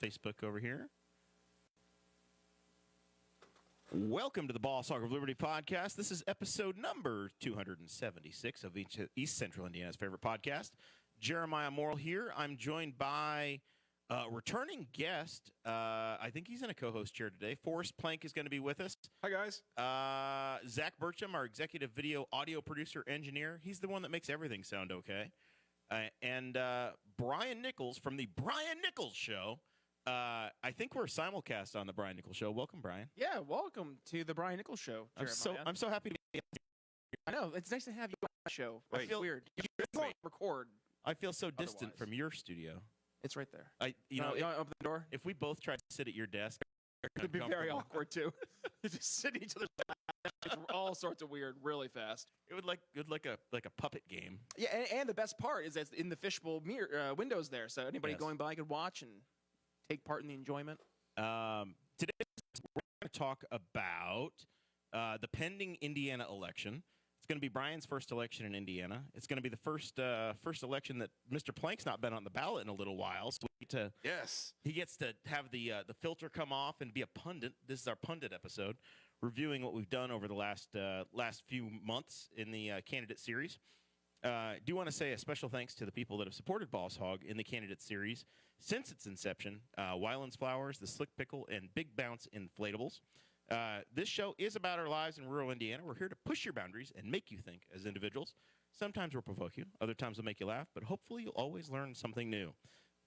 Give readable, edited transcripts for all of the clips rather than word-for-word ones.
Facebook over here. Welcome to the Boss Hog of Liberty podcast. This is episode number 276 of East Central Indiana's favorite podcast. Jeremiah Morrill here. I'm joined by a returning guest. I think he's in a co-host chair today. Forrest Plank is going to be with us. Hi, guys. Zach Burcham, our executive video audio producer engineer. He's the one that makes everything sound okay. And Brian Nichols from the Brian Nichols Show. I think we're simulcast on the Brian Nichols Show. Welcome, Brian. Yeah, welcome to the Brian Nichols Show, Jeremiah. I'm so happy to be here. I know, it's nice to have you on the show. Wait, I feel weird. You can't record. I feel so distant from your studio. It's right there. You want to open the door? If we both tried to sit at your desk, it'd be very awkward too. Just sitting each other's it's all sorts of weird, really fast. It would like a puppet game. Yeah, and the best part is that in the fishbowl mirror windows there, so anybody going by could watch and take part in the enjoyment. Today we're going to talk about the pending Indiana election. It's going to be Brian's first election in Indiana. It's going to be the first election that Mr. Plank's not been on the ballot in a little while. So he gets to have the filter come off and be a pundit. This is our pundit episode, reviewing what we've done over the last few months in the candidate series. I do want to say a special thanks to the people that have supported Boss Hog in the candidate series since its inception. Wyland's Flowers, The Slick Pickle, and Big Bounce Inflatables. This show is about our lives in rural Indiana. We're here to push your boundaries and make you think as individuals. Sometimes we'll provoke you. Other times we'll make you laugh. But hopefully you'll always learn something new.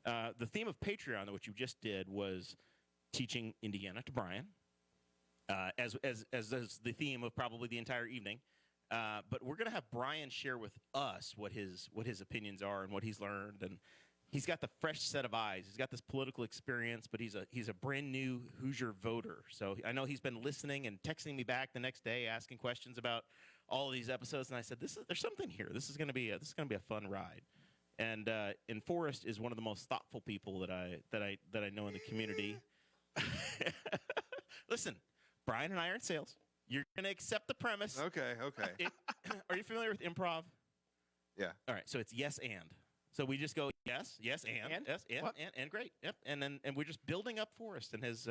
The theme of Patreon, which you just did, was teaching Indiana to Brian, as the theme of probably the entire evening. But we're going to have Brian share with us what his opinions are and what he's learned. And he's got the fresh set of eyes. He's got this political experience, but he's a brand new Hoosier voter. So I know he's been listening and texting me back the next day, asking questions about all of these episodes. And I said, there's something here. This is going to be a fun ride. And Forrest is one of the most thoughtful people that I know in the community. Listen, Brian and I are in sales. You're going to accept the premise. Okay. Are you familiar with improv? Yeah. All right. So it's yes and. So we just go yes, and yes, and great. Yep. And we're just building up Forrest and his.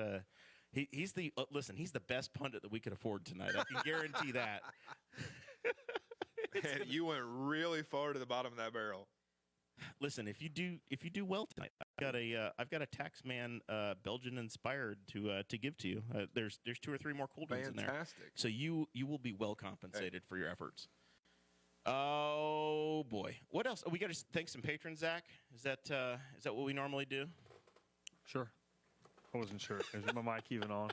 He's the best pundit that we could afford tonight. I can guarantee that. Man, you went really far to the bottom of that barrel. Listen, if you do well tonight, I've got a Taxman Belgian inspired to give to you. There's 2 or 3 more cold ones in there. Fantastic. So you will be well compensated for your efforts. Oh boy, what else? Oh, we got to thank some patrons, Zach. Is that what we normally do? Sure. I wasn't sure. Is my mic even on?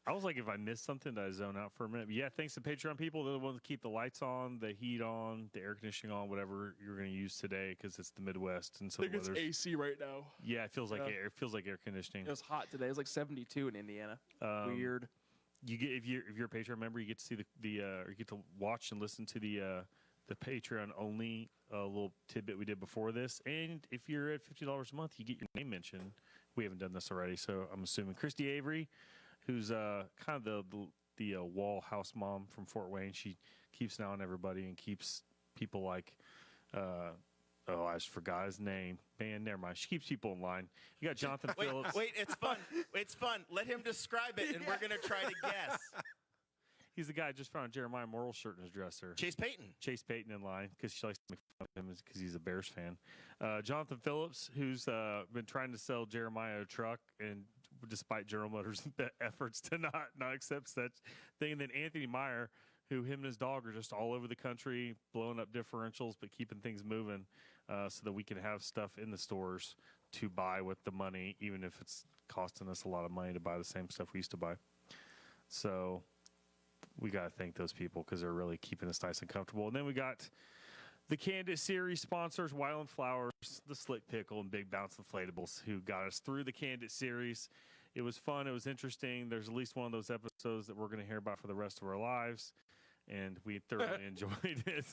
I was like, if I missed something, did I zone out for a minute? But yeah, thanks to Patreon people. They're the ones that keep the lights on, the heat on, the air conditioning on, whatever you're going to use today, because it's the Midwest, and so I think it's AC right now. Yeah, it feels like air. It feels like air conditioning. It was hot today. It was like 72 in Indiana. Weird. You get if you're a Patreon member, you get to see or you get to watch and listen to the Patreon only little tidbit we did before this. And if you're at $50 a month, you get your name mentioned. We haven't done this already, so I'm assuming Christy Avery, who's kind of the wall house mom from Fort Wayne. She keeps an eye on everybody and keeps people like. I just forgot his name. Man, never mind. She keeps people in line. You got Jonathan Phillips. Wait, it's fun. It's fun. Let him describe it, and we're going to try to guess. He's the guy I just found Jeremiah Morrill shirt in his dresser. Chase Payton in line, because she likes to make fun of him because he's a Bears fan. Jonathan Phillips, who's been trying to sell Jeremiah a truck, and despite General Motors' efforts to not accept such thing. And then Anthony Meyer, who him and his dog are just all over the country, blowing up differentials, but keeping things moving so that we can have stuff in the stores to buy with the money, even if it's costing us a lot of money to buy the same stuff we used to buy. So we got to thank those people because they're really keeping us nice and comfortable. And then we got the candidate series sponsors, Wyland Flowers, The Slick Pickle, and Big Bounce Inflatables, who got us through the candidate series. It was fun. It was interesting. There's at least one of those episodes that we're going to hear about for the rest of our lives, and we thoroughly enjoyed it.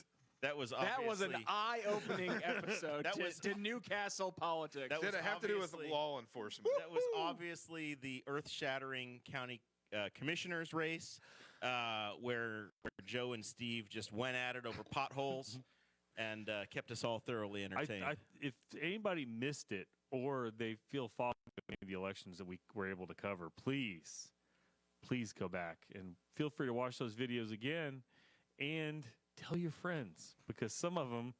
That was an eye-opening episode to Newcastle politics. Did it have to do with law enforcement? That was obviously the earth-shattering county commissioner's race, where Joe and Steve just went at it over potholes and kept us all thoroughly entertained. If anybody missed it, or they feel fogged in the elections that we were able to cover, please go back and feel free to watch those videos again and tell your friends, because some of them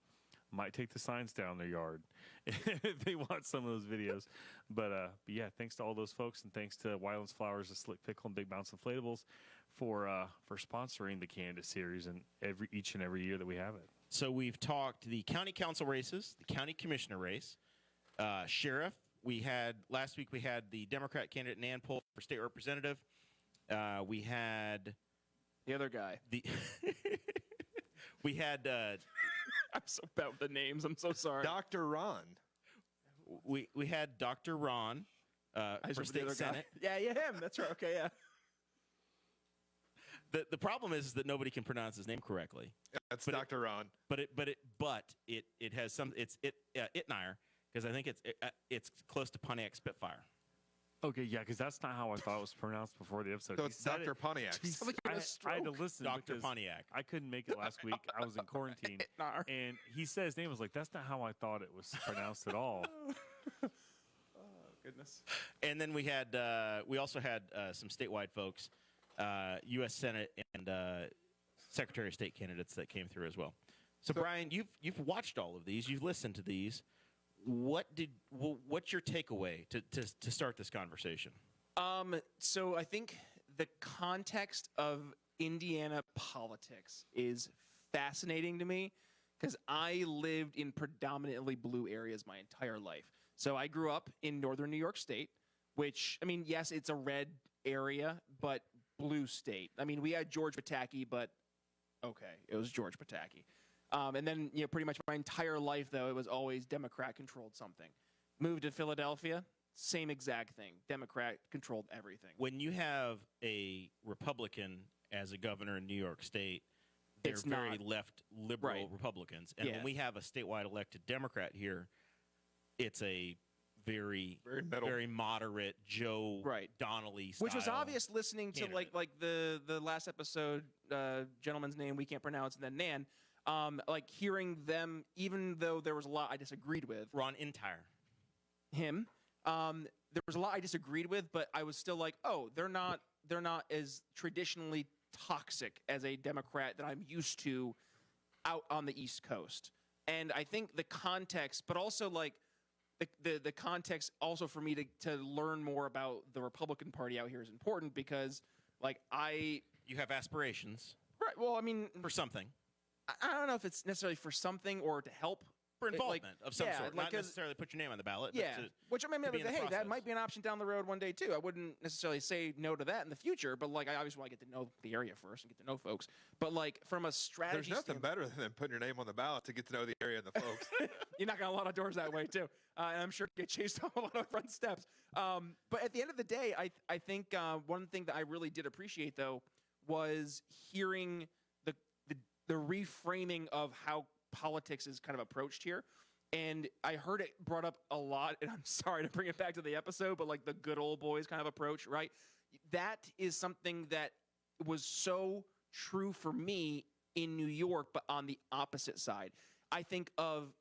might take the signs down their yard if they watch some of those videos. But yeah, thanks to all those folks, and thanks to Wyland's Flowers, the Slick Pickle, and Big Bounce Inflatables for sponsoring the Canada series and each and every year that we have it. So we've talked the county council races, the county commissioner race, sheriff. Last week we had the Democrat candidate Nan Pohl for state representative. We had The other guy. We had I'm so bad with the names. I'm so sorry. Dr. Ron. we had Dr. Ron for state senate. Yeah, him. That's right. Okay, yeah. The problem is that nobody can pronounce his name correctly. That's But Dr. Ron. But it has some. It's Itnire, because I think it's close to Pontiac Spitfire. Okay, yeah, because that's not how I thought it was pronounced before the episode. So He it's said Dr. it- Pontiac. I had to listen. Dr. because Pontiac. I couldn't make it last week. I was in quarantine. Nar. And he said his name. I was like, that's not how I thought it was pronounced at all. Goodness. And then we also had some statewide folks, U.S. Senate and Secretary of State candidates that came through as well. So Brian, you've watched all of these. You've listened to these. What's your takeaway to start this conversation? So I think the context of Indiana politics is fascinating to me, because I lived in predominantly blue areas my entire life. So I grew up in northern New York State, which, I mean, yes, it's a red area, but blue state. I mean, we had George Pataki, but okay, it was George Pataki. And then, pretty much my entire life, though, it was always Democrat-controlled something. Moved to Philadelphia, same exact thing. Democrat-controlled everything. When you have a Republican as a governor in New York State, they're It's very not. left liberal Right. Republicans. And Yeah. when we have a statewide elected Democrat here, it's a very middle. very moderate Joe Right. Donnelly Which was style obvious listening to candidate. like the last episode, gentleman's name we can't pronounce, and then Nan. Like hearing them, even though there was a lot I disagreed with Ron Entire. him, there was a lot I disagreed with, but I was still like, oh, they're not as traditionally toxic as a Democrat that I'm used to out on the East Coast. And I think the context, but also like the context also for me to learn more about the Republican Party out here is important, because like You have aspirations right, well, I mean, for something, I don't know if it's necessarily for something or to help. for Like, involvement of some yeah, sort. like, Not 'cause- necessarily put your name on the ballot. Yeah, But which I mean, to be in the hey, that process. might be an option down the road one day too. I wouldn't necessarily say no to that in the future, but like I obviously want to get to know the area first and get to know folks. But like from a strategy, There's nothing standpoint, better than putting your name on the ballot to get to know the area and the folks. you're knocking on a lot of doors that way too, and I'm sure you get chased off a lot of front steps. But at the end of the day, I think one thing that I really did appreciate though was hearing the reframing of how politics is kind of approached here. And I heard it brought up a lot, and I'm sorry to bring it back to the episode, but like the good old boys kind of approach, right? That is something that was so true for me in New York, but on the opposite side. I think of,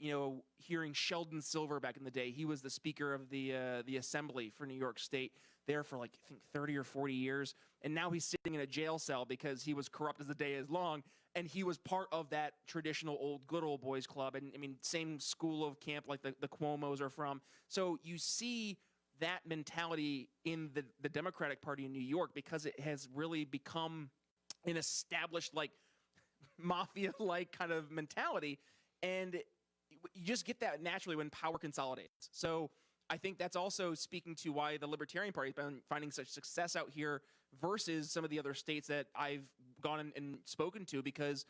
hearing Sheldon Silver back in the day. He was the speaker of the assembly for New York State there for like, I think 30 or 40 years. And now he's sitting in a jail cell because he was corrupt as the day is long. And he was part of that traditional good old boys club. And I mean, same school of camp like the Cuomos are from. So you see that mentality in the Democratic Party in New York, because it has really become an established like mafia-like kind of mentality. And you just get that naturally when power consolidates. So I think that's also speaking to why the Libertarian Party has been finding such success out here versus some of the other states that I've gone and spoken to, because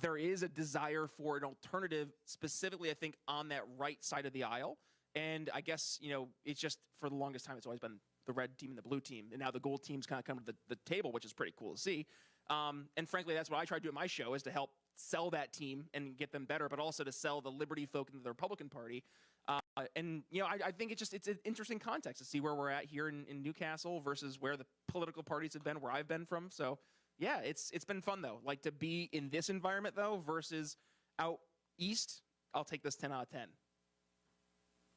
there is a desire for an alternative, specifically, I think, on that right side of the aisle. And I guess, it's just for the longest time, it's always been the red team and the blue team. And now the gold team's kind of come to the table, which is pretty cool to see. And frankly, that's what I try to do at my show, is to help sell that team and get them better, but also to sell the Liberty folk into the Republican Party. And I think it's an interesting context to see where we're at here in Newcastle versus where the political parties have been, where I've been from. So yeah, it's been fun though. Like to be in this environment though versus out east, I'll take this 10 out of 10.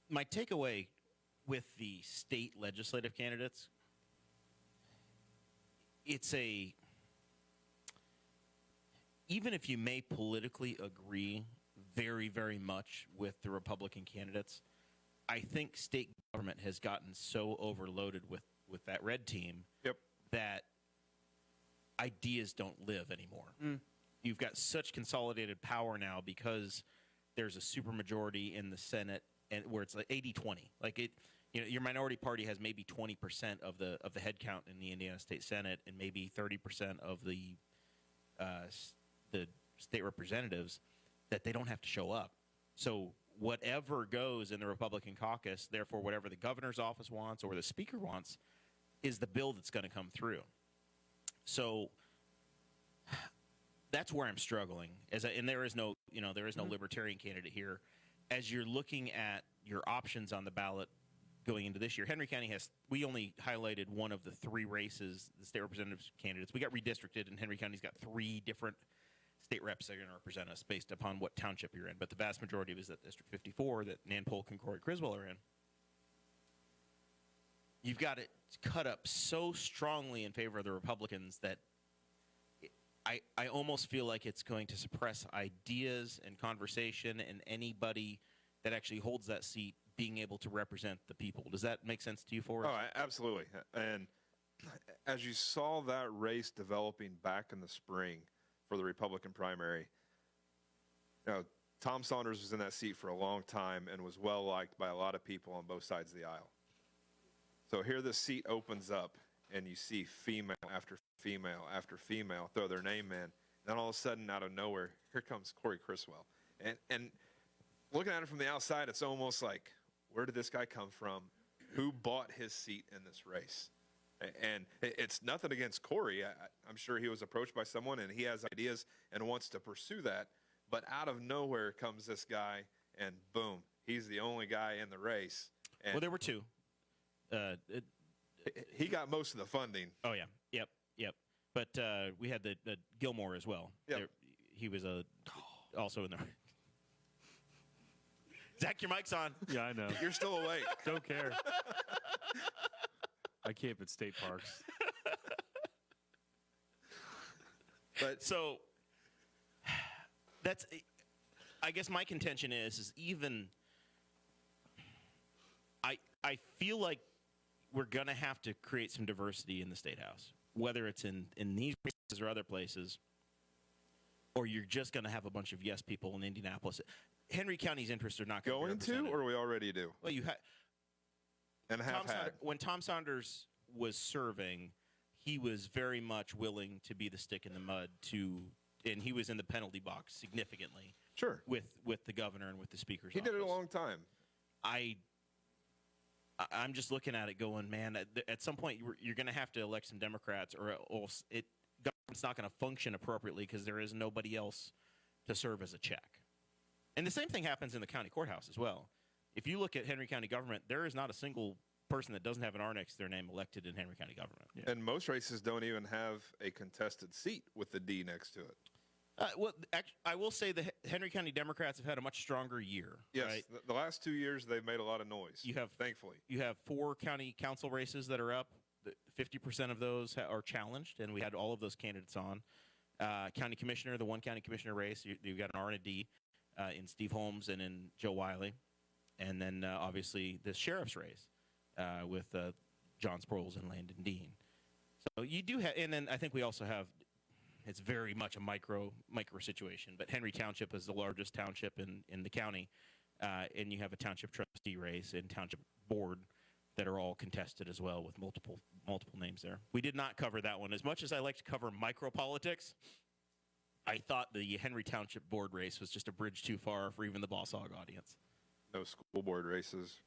my takeaway with the state legislative candidates, even if you may politically agree very, very much with the Republican candidates, I think state government has gotten so overloaded with that red team that ideas don't live anymore. You've got such consolidated power now because there's a supermajority in the Senate, and where it's like 80-20. Like your minority party has maybe 20% of the head count in the Indiana State Senate, and maybe 30% of the state representatives that they don't have to show up. So whatever goes in the Republican caucus, therefore whatever the governor's office wants or the speaker wants, is the bill that's going to come through. So that's where I'm struggling. And there is no libertarian candidate here. As you're looking at your options on the ballot going into this year, Henry County we only highlighted one of the three races, the state representative candidates. We got redistricted, and Henry County's got three different state reps that are going to represent us based upon what township you're in. But the vast majority of it is at District 54 that Nan Polk and Corey Criswell are in. You've got it cut up so strongly in favor of the Republicans that I almost feel like it's going to suppress ideas and conversation and anybody that actually holds that seat being able to represent the people. Does that make sense to you, Forrest? Oh, absolutely. And as you saw that race developing back in the spring for the Republican primary, Tom Saunders was in that seat for a long time and was well liked by a lot of people on both sides of the aisle. So here the seat opens up, and you see female after female after female throw their name in. Then all of a sudden, out of nowhere, here comes Corey Criswell. And looking at it from the outside, it's almost like, where did this guy come from? Who bought his seat in this race? And it's nothing against Corey. I'm sure he was approached by someone, and he has ideas and wants to pursue that. But out of nowhere comes this guy, and boom, he's the only guy in the race. And well, there were two. He got most of the funding. Oh, yeah. Yep. But we had the Gilmore as well. Yep. He was also in there. Zach, your mic's on. Yeah, I know. You're still awake. Don't care. I camp at state parks. But so that's, I guess my contention is even I feel like we're going to have to create some diversity in the State House, whether it's in these places or other places, or you're just going to have a bunch of yes people in Indianapolis. Henry County's interests are not going to be to, or we already do? Well, you and have had. When Tom Saunders was serving, he was very much willing to be the stick in the mud and he was in the penalty box significantly. Sure. With the governor and with the speaker's He office. did it a long time. I'm just looking at it going, man, at some point you're going to have to elect some Democrats or else government's not going to function appropriately because there is nobody else to serve as a check. And the same thing happens in the county courthouse as well. If you look at Henry County government, there is not a single person that doesn't have an R next to their name elected in Henry County government. Yeah. And most races don't even have a contested seat with the D next to it. Well, I will say the Henry County Democrats have had a much stronger year. Yes, right? the last 2 years they've made a lot of noise. Thankfully. You have 4 county council races that are up. 50% of those are challenged, and we had all of those candidates on. County commissioner, the one county commissioner race, you've got an R and a D in Steve Holmes and in Joe Wiley. And then, obviously, the sheriff's race with John Sproles and Landon Dean. So you do have, and then I think we also have, it's very much a micro situation, but Henry Township is the largest township in the county, and you have a township trustee race and township board that are all contested as well with multiple names there. We did not cover that one. As much as I like to cover micro politics, I thought the Henry Township board race was just a bridge too far for even the Boss Hog audience. No school board races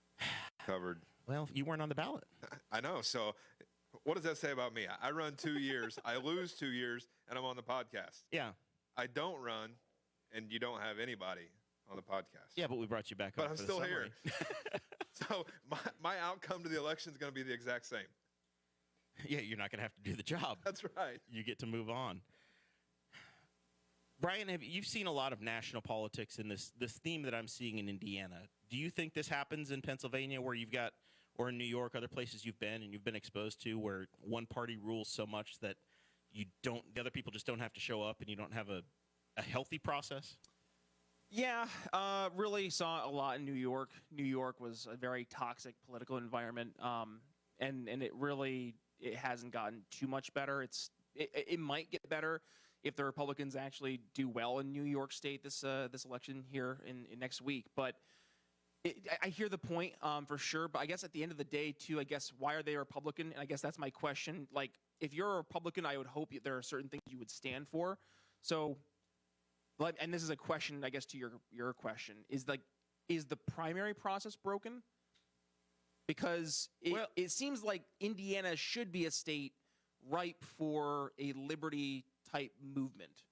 covered. Well, you weren't on the ballot. I know. So what does that say about me? I run 2 years, I lose 2 years, and I'm on the podcast. Yeah. I don't run, and you don't have anybody on the podcast. Yeah, but we brought you back But on I'm for the still summary. here. So my outcome to the election is going to be the exact same. Yeah, you're not going to have to do the job. That's right. You get to move on. Brian, you've seen a lot of national politics in this theme that I'm seeing in Indiana. Do you think this happens in Pennsylvania, where you've got, or in New York, other places you've been exposed to, where one party rules so much that the other people just don't have to show up, and you don't have a healthy process? Yeah, really saw a lot in New York. New York was a very toxic political environment, and it hasn't gotten too much better. It might get better if the Republicans actually do well in New York State this election here in next week. But I hear the point for sure. But I guess at the end of the day, too, I guess why are they Republican? And I guess that's my question. Like, if you're a Republican, I would hope there are certain things you would stand for. So, and this is a question, I guess, to your question, is the primary process broken? Because it seems like Indiana should be a state ripe for a liberty type movement.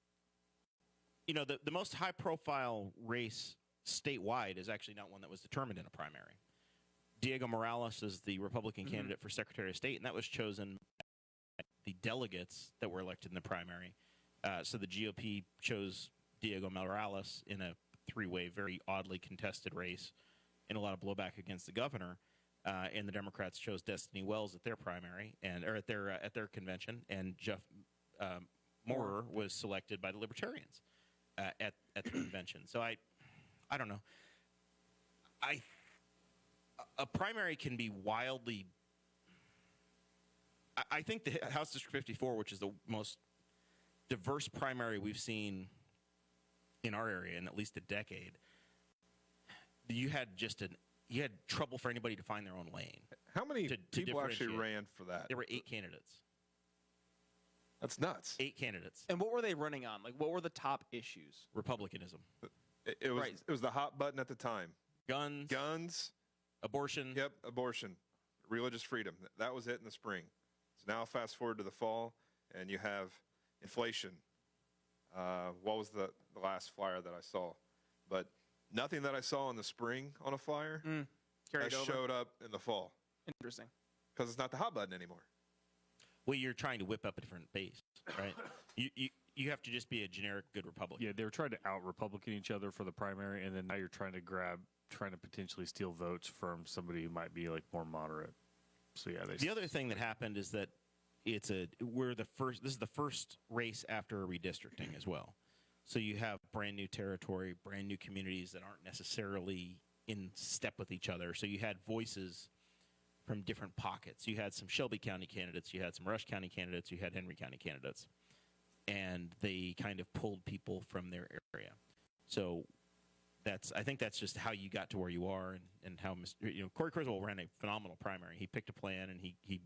You know, the most high profile race statewide is actually not one that was determined in a primary. Diego Morales is the Republican candidate for Secretary of State, and that was chosen by the delegates that were elected in the primary. So the GOP chose Diego Morales in a three-way, very oddly contested race, and a lot of blowback against the governor. And the Democrats chose Destiny Wells at their primary or at their convention, and Jeff Moorer was selected by the Libertarians at the convention. So I don't know. A primary can be wildly. I think the House District 54, which is the most diverse primary we've seen in our area in at least a decade, you had trouble for anybody to find their own lane. How many to people actually differentiate. ran for that? There were 8 candidates. That's nuts. 8 candidates. And what were they running on? Like, what were the top issues? Republicanism. It was the hot button at the time. Guns. Abortion. Yep, abortion. Religious freedom. That was it in the spring. So now fast forward to the fall, and you have inflation. What was the last flyer that I saw? But nothing that I saw in the spring on a flyer Carried over. showed up in the fall. Interesting. Because it's not the hot button anymore. Well, you're trying to whip up a different base, right? You have to just be a generic good Republican. Yeah, they were trying to out-Republican each other for the primary, and then now you're trying to potentially steal votes from somebody who might be like more moderate. So yeah, The other thing that happened is that this is the first race after redistricting as well. So you have brand new territory, brand new communities that aren't necessarily in step with each other. So you had voices from different pockets. You had some Shelby County candidates, you had some Rush County candidates, you had Henry County candidates. And they kind of pulled people from their area. So I think that's just how you got to where you are, and how Corey Criswell ran a phenomenal primary. He picked a plan and he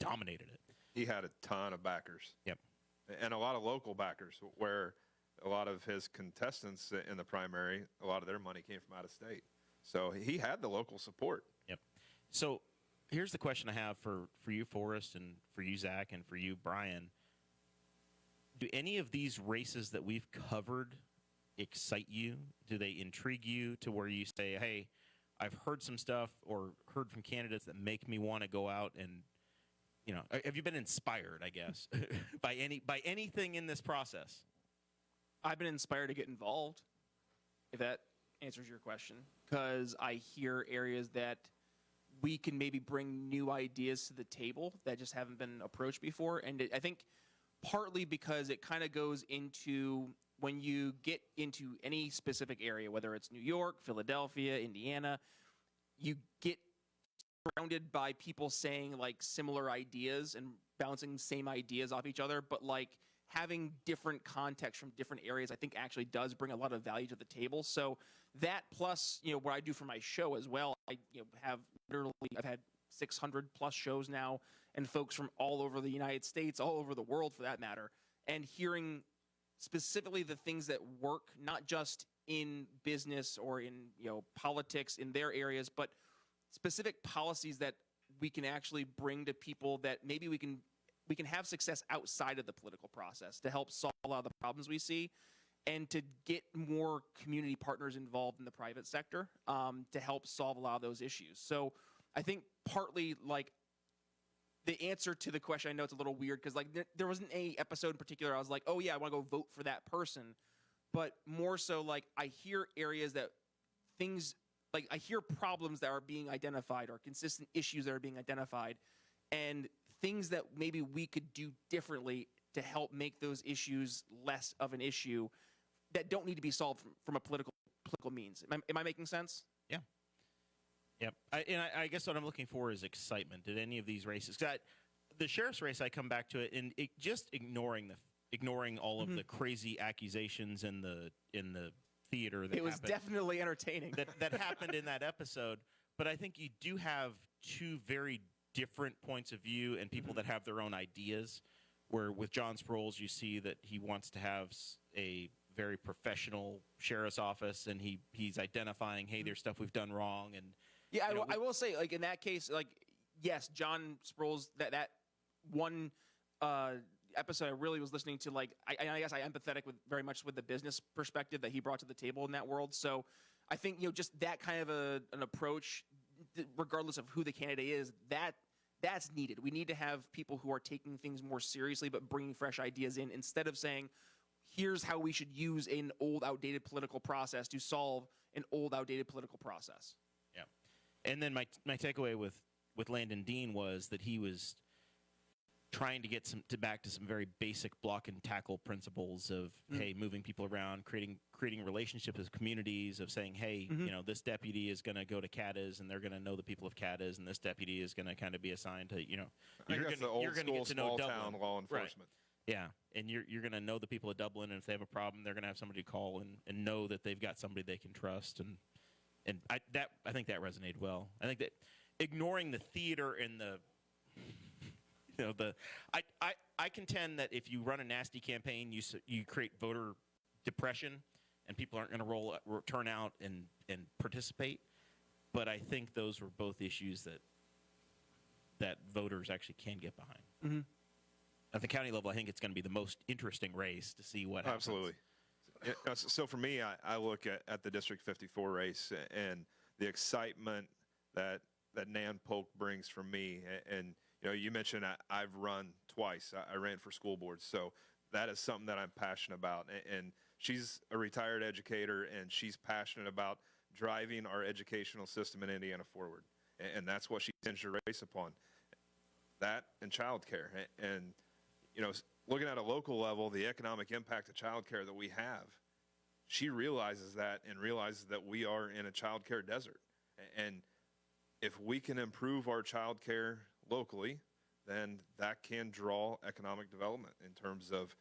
dominated it. He had a ton of backers. Yep. And a lot of local backers, where a lot of his contestants in the primary, a lot of their money came from out of state. So he had the local support. Yep. So here's the question I have for you, Forrest, and for you, Zach, and for you, Brian. Do any of these races that we've covered excite you? Do they intrigue you to where you say, hey, I've heard some stuff or heard from candidates that make me want to go out and, have you been inspired, I guess, by anything in this process? I've been inspired to get involved, if that answers your question, because I hear areas that we can maybe bring new ideas to the table that just haven't been approached before. And I think partly because it kind of goes into when you get into any specific area, whether it's New York, Philadelphia, Indiana, you get surrounded by people saying like similar ideas and bouncing same ideas off each other, but like having different context from different areas, I think actually does bring a lot of value to the table. So that plus, what I do for my show as well, I've had 600 plus shows now, and folks from all over the United States, all over the world for that matter, and hearing specifically the things that work, not just in business or in politics in their areas, but specific policies that we can actually bring to people that maybe we can have success outside of the political process to help solve a lot of the problems we see, and to get more community partners involved in the private sector to help solve a lot of those issues. So I think partly like the answer to the question, I know it's a little weird because like there wasn't a episode in particular I was like, oh yeah, I want to go vote for that person. but more so like I hear areas that things like I hear problems that are being identified or consistent issues that are being identified and things that maybe we could do differently to help make those issues less of an issue that don't need to be solved from a political means. Am I making sense? Yeah. Yep. I guess what I'm looking for is excitement at any of these races. The sheriff's race, I come back to it, and just ignoring all of the crazy accusations in the theater. That it was definitely entertaining. that happened in that episode. But I think you do have two very different points of view and people that have their own ideas. Where with John Sproles, you see that he wants to have a very professional sheriff's office, and he's identifying, hey, there's stuff we've done wrong, and yeah, I will say, like in that case, like yes, John Sproles, that one episode I really was listening to, like I guess I empathetic very much with the business perspective that he brought to the table in that world. So I think just that kind of an approach, regardless of who the candidate is, that's needed. We need to have people who are taking things more seriously but bringing fresh ideas in instead of saying, here's how we should use an old, outdated political process to solve an old, outdated political process. Yeah. And then my takeaway with Landon Dean was that he was trying to get back to some very basic block and tackle principles of, hey, moving people around, creating relationships with communities, of saying, hey, this deputy is going to go to CADAs and they're going to know the people of CADAs, and this deputy is going to kind of be assigned to, you're going to get to know town law enforcement. Right. Yeah, and you're going to know the people of Dublin, and if they have a problem, they're going to have somebody to call and know that they've got somebody they can trust, and I think that resonated well. I think that ignoring the theater and I contend that if you run a nasty campaign, you create voter depression, and people aren't going to turn out and participate. But I think those were both issues that voters actually can get behind. At the county level, I think it's going to be the most interesting race to see what happens. Absolutely. So for me, I look at the District 54 race and the excitement that Nan Polk brings for me. And you mentioned I've run twice. I ran for school board, so that is something that I'm passionate about. And she's a retired educator, and she's passionate about driving our educational system in Indiana forward. And that's what she tends to race upon. That and childcare. And looking at a local level, the economic impact of childcare that we have, she realizes that and realizes that we are in a childcare desert. And if we can improve our childcare locally, then that can draw economic development in terms of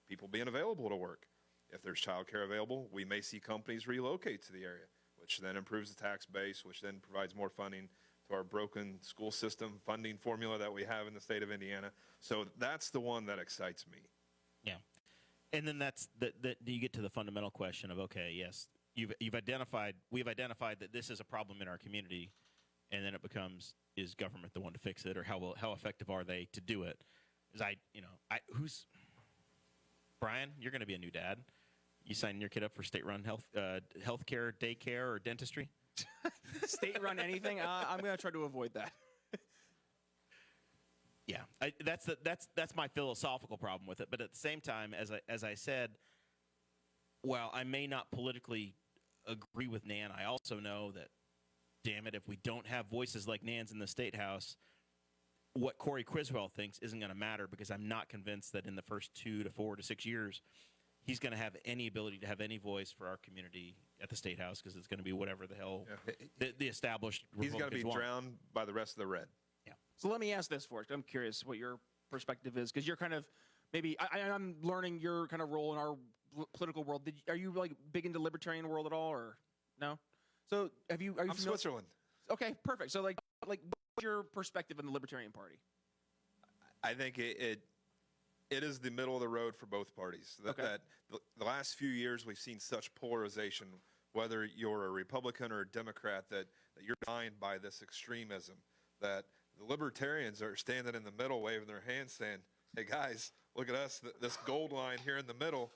people being available to work. If there's childcare available, we may see companies relocate to the area, which then improves the tax base, which then provides more funding to our broken school system funding formula that we have in the state of Indiana. So that's the one that excites me. Yeah. And then that you get to the fundamental question of, okay, yes, we've identified that this is a problem in our community, and then it becomes, is government the one to fix it, or how effective are they to do it? Who's Brian? You're going to be a new dad. You signing your kid up for state-run healthcare, daycare, or dentistry? State-run anything? I'm going to try to avoid that. Yeah, that's my philosophical problem with it. But at the same time, as I said, while I may not politically agree with Nan, I also know that, damn it, if we don't have voices like Nan's in the State House, what Corey Criswell thinks isn't going to matter, because I'm not convinced that in the first 2 to 4 to 6 years he's going to have any ability to have any voice for our community at the State House, because it's going to be whatever the hell the established He's going to be want. drowned by the rest of the red. Yeah. So let me ask this for you. I'm curious what your perspective is, because you're kind of maybe I'm learning your kind of role in our political world. Are you like big into libertarian world at all, or no? So are you I'm Switzerland. Okay, perfect. So like what's your perspective on the Libertarian Party? I think it is the middle of the road for both parties. That the last few years we've seen such polarization, whether you're a Republican or a Democrat, that you're defined by this extremism, that the libertarians are standing in the middle waving their hands saying, hey guys, look at us, this gold line here in the middle.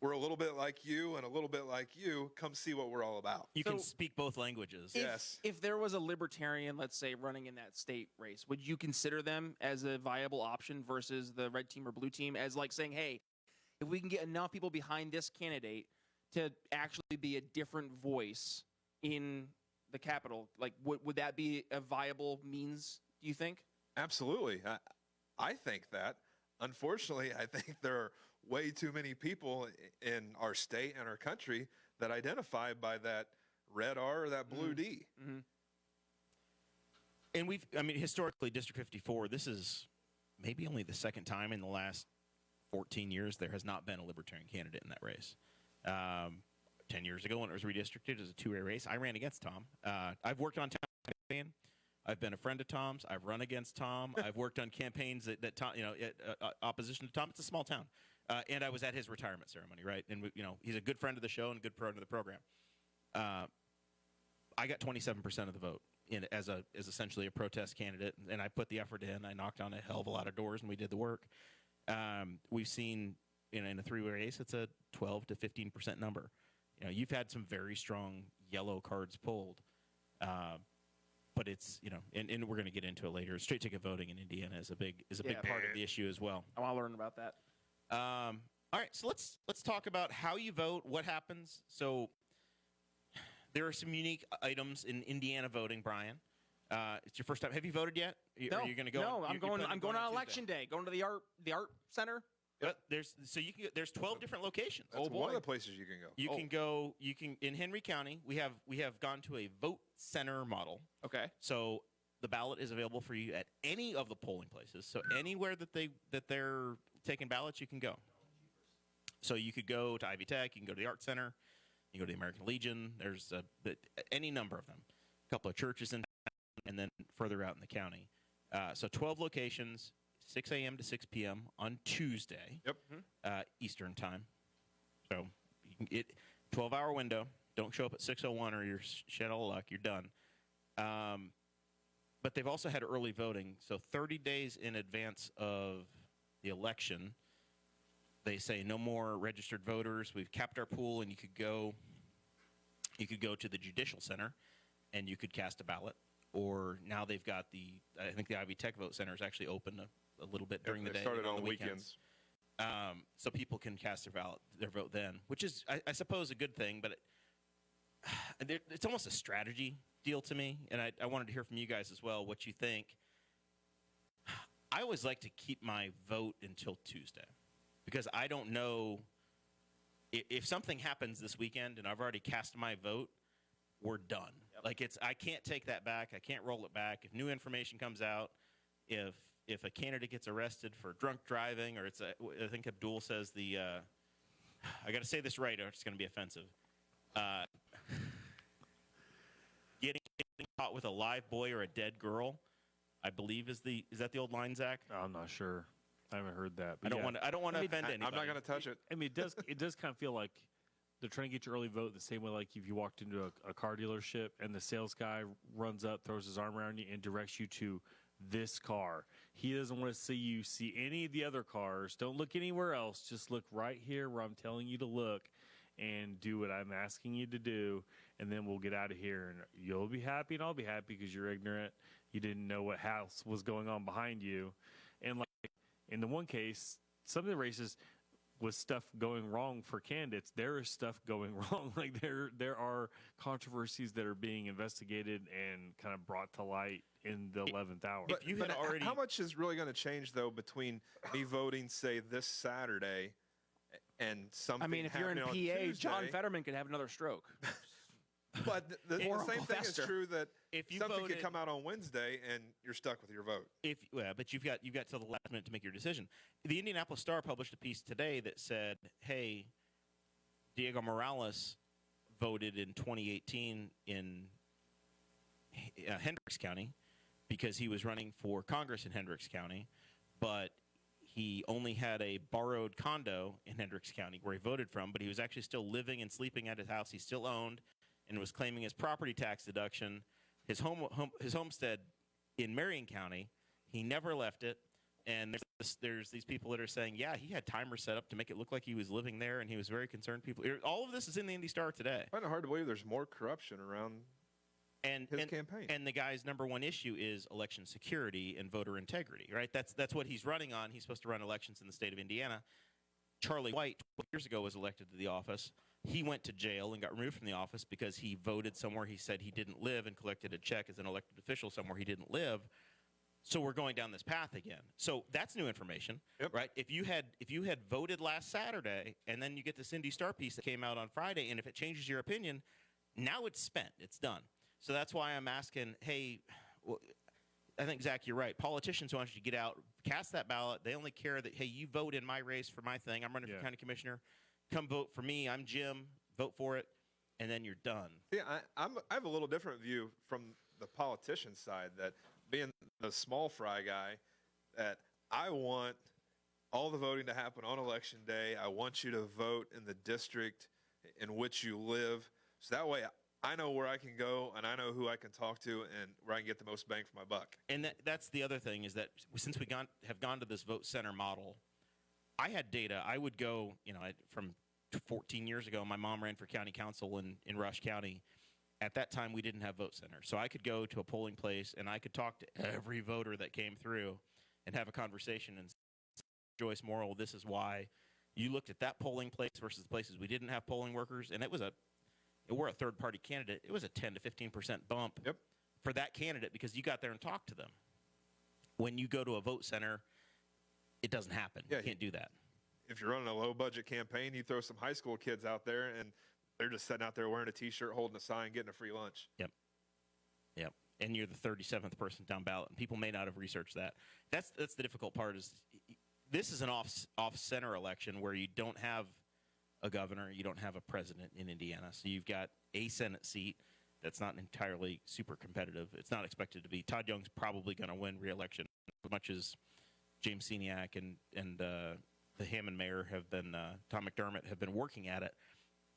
We're a little bit like you and a little bit like you. Come see what we're all about. You can speak both languages. Yes. If there was a libertarian, let's say, running in that state race, would you consider them as a viable option versus the red team or blue team, as like saying, hey, if we can get enough people behind this candidate to actually be a different voice in the Capitol, like would that be a viable means, do you think? Absolutely. I think that. Unfortunately, I think there are way too many people in our state and our country that identify by that red R or that blue D. Mm-hmm. And historically, District 54, this is maybe only the second time in the last 14 years there has not been a Libertarian candidate in that race. 10 years ago, when it was redistricted as a two-way race, I ran against Tom. I've worked on town campaign. I've been a friend of Tom's. I've run against Tom. I've worked on campaigns that Tom, opposition to Tom. It's a small town, and I was at his retirement ceremony, right? And he's a good friend of the show and a good friend of the program. I got 27% of the vote as essentially a protest candidate, and I put the effort in. I knocked on a hell of a lot of doors, and we did the work. We've seen in a three-way race, it's a 12 to 15% number. You've had some very strong yellow cards pulled. But it's and we're going to get into it later. Straight ticket voting in Indiana is a big part of the issue as well. I want to learn about that. All right, so let's talk about how you vote, what happens. So there are some unique items in Indiana voting, Brian. It's your first time. Have you voted yet? No, are you going to go? No, I'm going on Tuesday? election day. Going to the art center. There's 12 different locations. That's one of the places you can go. You can in Henry County. We have gone to a vote center model. Okay. So the ballot is available for you at any of the polling places. So anywhere that they're taking ballots, you can go. So you could go to Ivy Tech. You can go to the Art Center. You can go to the American Legion. There's any number of them. A couple of churches in town, and then further out in the county. So 12 locations. 6 a.m. to 6 p.m. on Tuesday, Eastern time. So 12-hour window. Don't show up at 6:01 or you're shit all luck. You're done. But they've also had early voting. So 30 days in advance of the election, they say no more registered voters. We've capped our pool, and you could go to the Judicial Center, and you could cast a ballot. Or now they've got I think the Ivy Tech Vote Center is actually open a little bit during the day. Started and on the weekends. So people can cast their vote then, which is, I suppose, a good thing. But it's almost a strategy deal to me, and I wanted to hear from you guys as well what you think. I always like to keep my vote until Tuesday because I don't know if something happens this weekend and I've already cast my vote. We're done. Yep. Like I can't take that back. I can't roll it back. If new information comes out, if a candidate gets arrested for drunk driving, or I think Abdul says I got to say this right, or it's going to be offensive. Getting caught with a live boy or a dead girl, I believe is that the old line, Zach? I'm not sure. I haven't heard that. I don't want to offend anybody. I'm not going to touch it. I mean, it does kind of feel like they're trying to get your early vote the same way like if you walked into a car dealership and the sales guy runs up, throws his arm around you, and directs you to this car. He doesn't want to see you see any of the other cars. Don't look anywhere else. Just look right here where I'm telling you to look and do what I'm asking you to do, and then we'll get out of here. And you'll be happy, and I'll be happy because you're ignorant. You didn't know what house was going on behind you. And like in the one case, some of the races with stuff going wrong for candidates, there is stuff going wrong. Like there are controversies that are being investigated and kind of brought to light in the 11th hour. But how much is really going to change though between me voting, say, this Saturday and something? I mean, if you're in PA, Tuesday, John Fetterman could have another stroke. But the same thing is true that if you something could come out on Wednesday and you're stuck with your vote. But you've got till the last minute to make your decision. The Indianapolis Star published a piece today that said, "Hey, Diego Morales voted in 2018 in Hendricks County because he was running for Congress in Hendricks County, but he only had a borrowed condo in Hendricks County where he voted from, but he was actually still living and sleeping at his house he still owned, and was claiming his property tax deduction, his homestead in Marion County. He never left it, and there's these people that are saying, yeah, he had timers set up to make it look like he was living there, and he was very concerned. All of this is in the Indy Star today. I find it hard to believe there's more corruption around his campaign. And the guy's number one issue is election security and voter integrity, right? That's what he's running on. He's supposed to run elections in the state of Indiana. Charlie White 12 years ago was elected to the office. He went to jail and got removed from the office because he voted somewhere he said he didn't live and collected a check as an elected official somewhere he didn't live. So we're going down this path again. So that's new information, right? If you had voted last Saturday and then you get this Indy Star piece that came out on Friday, and if it changes your opinion, now it's spent. It's done. So that's why I'm asking, hey, well, I think, Zach, you're right. Politicians want you to get out, cast that ballot. They only care that, hey, you vote in my race for my thing. I'm running for county commissioner. Come vote for me. I'm Jim. Vote for it. And then you're done. Yeah, I have a little different view from the politician side, that being the small fry guy, that I want all the voting to happen on election day. I want you to vote in the district in which you live. So that way I know where I can go and I know who I can talk to and where I can get the most bang for my buck. And that's the other thing, is that since we have gone to this vote center model, I had data. I would go, from 14 years ago, my mom ran for county council in Rush County. At that time, we didn't have vote centers. So I could go to a polling place and I could talk to every voter that came through and have a conversation and say, Joyce Morrill, this is why. You looked at that polling place versus the places we didn't have polling workers, and we're a third-party candidate. It was a 10 to 15% bump for that candidate because you got there and talked to them. When you go to a vote center, it doesn't happen. You can't do that. If you're running a low-budget campaign, you throw some high school kids out there, and they're just sitting out there wearing a T-shirt, holding a sign, getting a free lunch. Yep. And you're the 37th person down ballot, and people may not have researched that. That's the difficult part. Is this is an off-center election where you don't have a governor, you don't have a president in Indiana. So you've got a Senate seat that's not entirely super competitive. It's not expected to be. Todd Young's probably going to win re-election, as much as James Seniak and the Hammond mayor have been, Tom McDermott, have been working at it.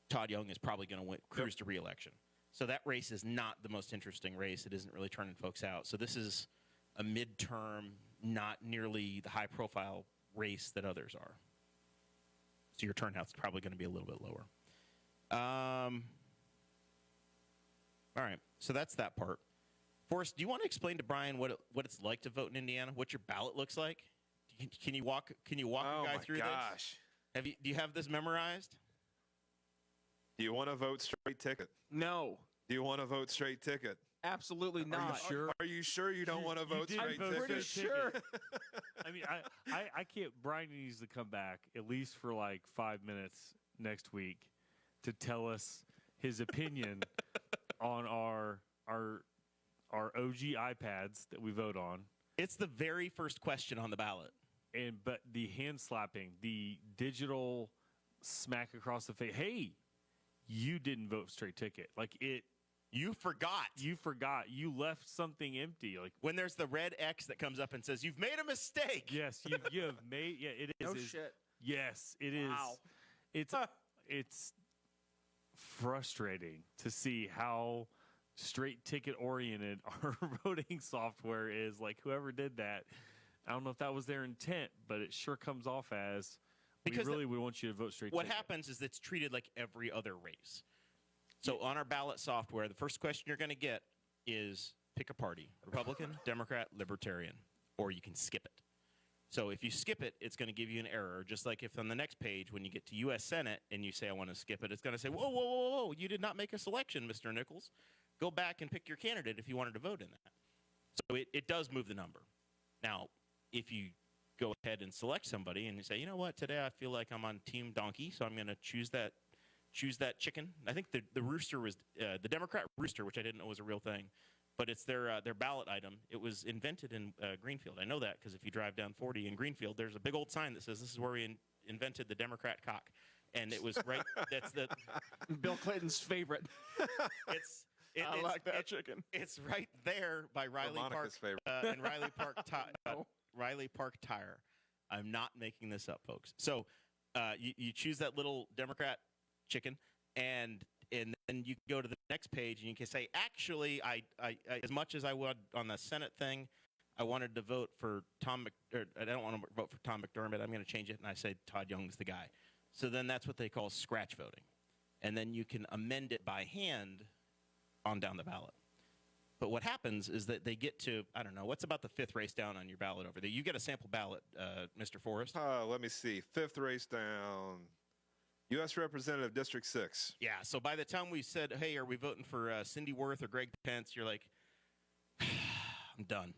Todd Young is probably going to cruise to re-election. So that race is not the most interesting race. It isn't really turning folks out. So this is a midterm, not nearly the high-profile race that others are. So your turnout's probably going to be a little bit lower. All right, so that's that part. Forrest, do you want to explain to Brian what it's like to vote in Indiana? What your ballot looks like? Can you walk a guy through gosh. this? Do you have this memorized? Do you want to vote straight ticket? No, Do you want to vote straight ticket? absolutely not. Are you sure you don't want to vote did straight vote ticket? pretty sure. I mean, I can't. Brian needs to come back at least for like 5 minutes next week to tell us his opinion on our OG iPads that we vote on. It's the very first question on the ballot. But the hand slapping, the digital smack across the face. Hey, you didn't vote straight ticket. Like it. You forgot. You forgot. You left something empty. Like When there's the red X that comes up and says, you've made a mistake. yes, you have made. Yeah, it is. No It's- shit. Yes, it is. Wow. It's frustrating to see how straight ticket oriented our voting software is. Like whoever did that, I don't know if that was their intent, but it sure comes off as Because we want you to vote straight What ticket. happens is it's treated like every other race. So on our ballot software, the first question you're going to get is pick a party, Republican, Democrat, Libertarian, or you can skip it. So if you skip it, it's going to give you an error, just like if on the next page, when you get to U.S. Senate and you say, I want to skip it, it's going to say, whoa, whoa, whoa, whoa, you did not make a selection, Mr. Nichols. Go back and pick your candidate if you wanted to vote in that. So it does move the number. Now, if you go ahead and select somebody and you say, you know what, today I feel like I'm on Team Donkey, so I'm going to choose that chicken. I think the rooster was the Democrat rooster, which I didn't know was a real thing, but it's their ballot item. It was invented in Greenfield. I know that because if you drive down 40 in Greenfield, there's a big old sign that says this is where we invented the Democrat cock, and it was right. That's the Bill Clinton's favorite. I like that chicken. It's right there by Riley Park Monica's favorite. and Riley Park Tire. I'm not making this up, folks. So you choose that little Democrat chicken, and then you go to the next page and you can say, actually, I as much as I would on the Senate thing, I wanted to vote for I don't want to vote for Tom McDermott. I'm going to change it, and I say Todd Young's the guy. So then that's what they call scratch voting, and then you can amend it by hand on down the ballot. But what happens is that they get to, I don't know, what's about the fifth race down on your ballot over there? You get a sample ballot, Mr. Forrest. Let me see. Fifth race down. U.S. Representative District 6. Yeah, so by the time we said, hey, are we voting for Cindy Worth or Greg Pence, you're like, I'm done.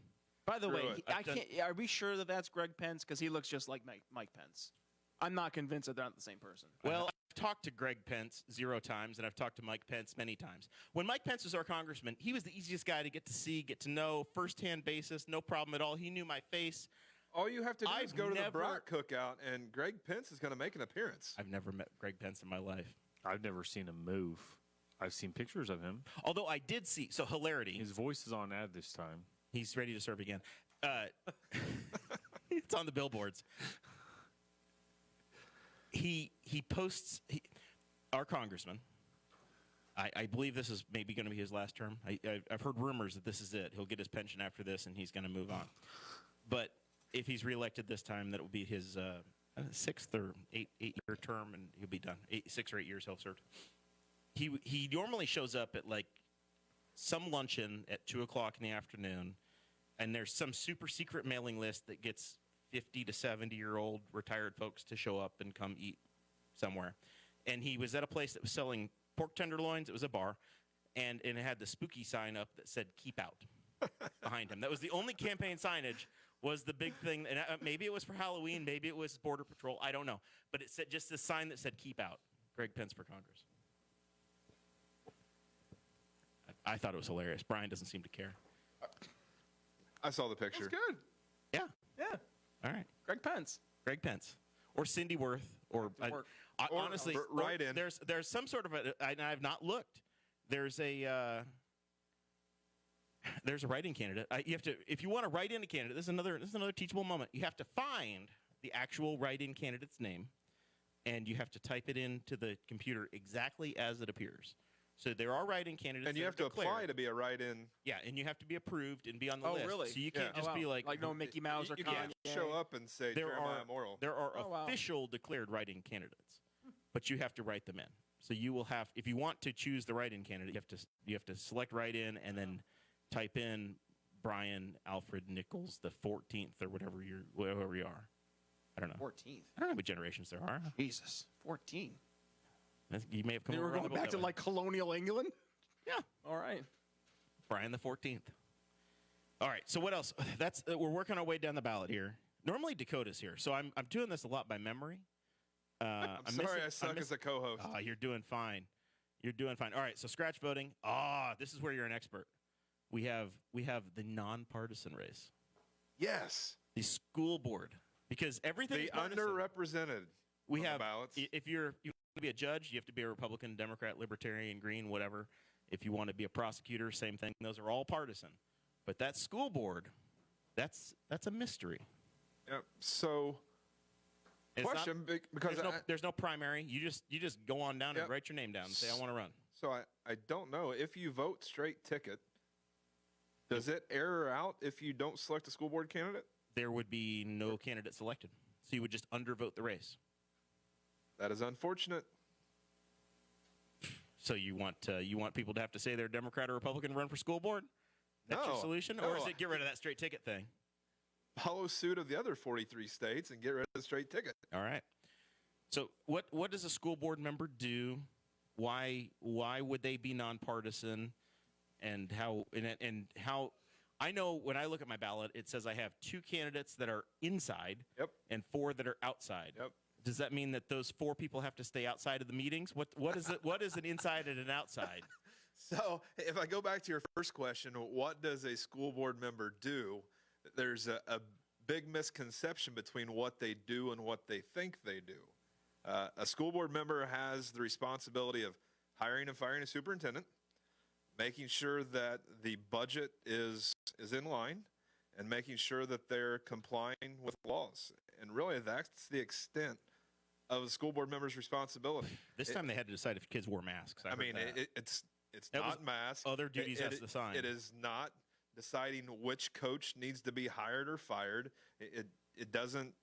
By the way, Screw it. I can't. Are we sure that that's Greg Pence? Because he looks just like Mike Pence. I'm not convinced that they're not the same person. Well, I've talked to Greg Pence 0 times, and I've talked to Mike Pence many times. When Mike Pence was our congressman, he was the easiest guy to get to see, get to know, first-hand basis, no problem at all. He knew my face. All you have to do is I've go to the never- Brock cookout, and Greg Pence is going to make an appearance. I've never met Greg Pence in my life. I've never seen him move. I've seen pictures of him. Although I did see, so hilarity. His voice is on ad this time. He's ready to serve again. It's on the billboards. He posts our congressman. I believe this is maybe going to be his last term. I've heard rumors that this is it. He'll get his pension after this, and he's going to move on. But if he's reelected this time, that will be his 6th or 8-year term, and he'll be done. 6 or 8 years he'll serve. He normally shows up at like some luncheon at 2:00 in the afternoon, and there's some super secret mailing list that gets 50 to 70-year-old retired folks to show up and come eat somewhere. And he was at a place that was selling pork tenderloins. It was a bar, and it had the spooky sign up that said "Keep Out" behind him. That was the only campaign signage. Was the big thing, and maybe it was for Halloween, maybe it was Border Patrol, I don't know. But it said just this sign that said "Keep Out." Greg Pence for Congress. I thought it was hilarious. Brian doesn't seem to care. I saw the picture. That's good. Yeah. Yeah. All right. Greg Pence. Greg Pence or Cindy Worth or Work. honestly, write in. There's some sort of and I've not looked. There's a write-in candidate. You have to, if you want to write in a candidate. This is another teachable moment. You have to find the actual write-in candidate's name, and you have to type it into the computer exactly as it appears. So there are write-in candidates, And you have to apply to be a write-in. Yeah, and you have to be approved and be on the list. Really? So you can't just be like no Mickey Mouse or You Kanye. can't show up and say Jeremiah Morrill. There are Oh, wow. official declared write-in candidates, but you have to write them in. So you will have, if you want to choose the write-in candidate, you have to select write-in and then type in Brian Alfred Nichols the 14th or whatever you are. I don't know. 14th. I don't know what generations there are. Jesus. 14. You may have come They were around going the back boat to that way. like colonial England? Yeah, All right. Brian the 14th. All right. So what else? We're working our way down the ballot here. Normally Dakota's here, so I'm doing this a lot by memory. I'm sorry I suck as a co-host. Oh, you're doing fine. You're doing fine. All right, so scratch voting. This is where you're an expert. We have the nonpartisan race, Yes. the school board, because everything The is partisan. underrepresented We on the have ballots. If you want to be a judge, you have to be a Republican, Democrat, Libertarian, Green, whatever. If you want to be a prosecutor, same thing. Those are all partisan. But that school board, that's a mystery. Yep. So, It's not- question, because there's no primary. You just go on down Yep. and write your name down and say I want to run. So I don't know. If you vote straight ticket, does it error out if you don't select a school board candidate? There would be no candidate selected, so you would just undervote the race. That is unfortunate. So you want people to have to say they're Democrat or Republican to run for school board? That's your No, solution, no. or is it get rid of that straight ticket thing? Follow suit of the other 43 states and get rid of the straight ticket. All right. So what does a school board member do? Why would they be nonpartisan? And how I know when I look at my ballot, it says I have 2 candidates that are inside Yep. and 4 that are outside. Yep. Does that mean that those 4 people have to stay outside of the meetings? What is it? What is an inside and an outside? So if I go back to your first question, what does a school board member do? There's a big misconception between what they do and what they think they do. A school board member has the responsibility of hiring and firing a superintendent, making sure that the budget is in line, and making sure that they're complying with laws. And really, that's the extent of a school board member's responsibility. This time they had to decide if kids wore masks. I mean, it's That not was mask. other duties It- has to sign. It is not deciding which coach needs to be hired or fired. It doesn't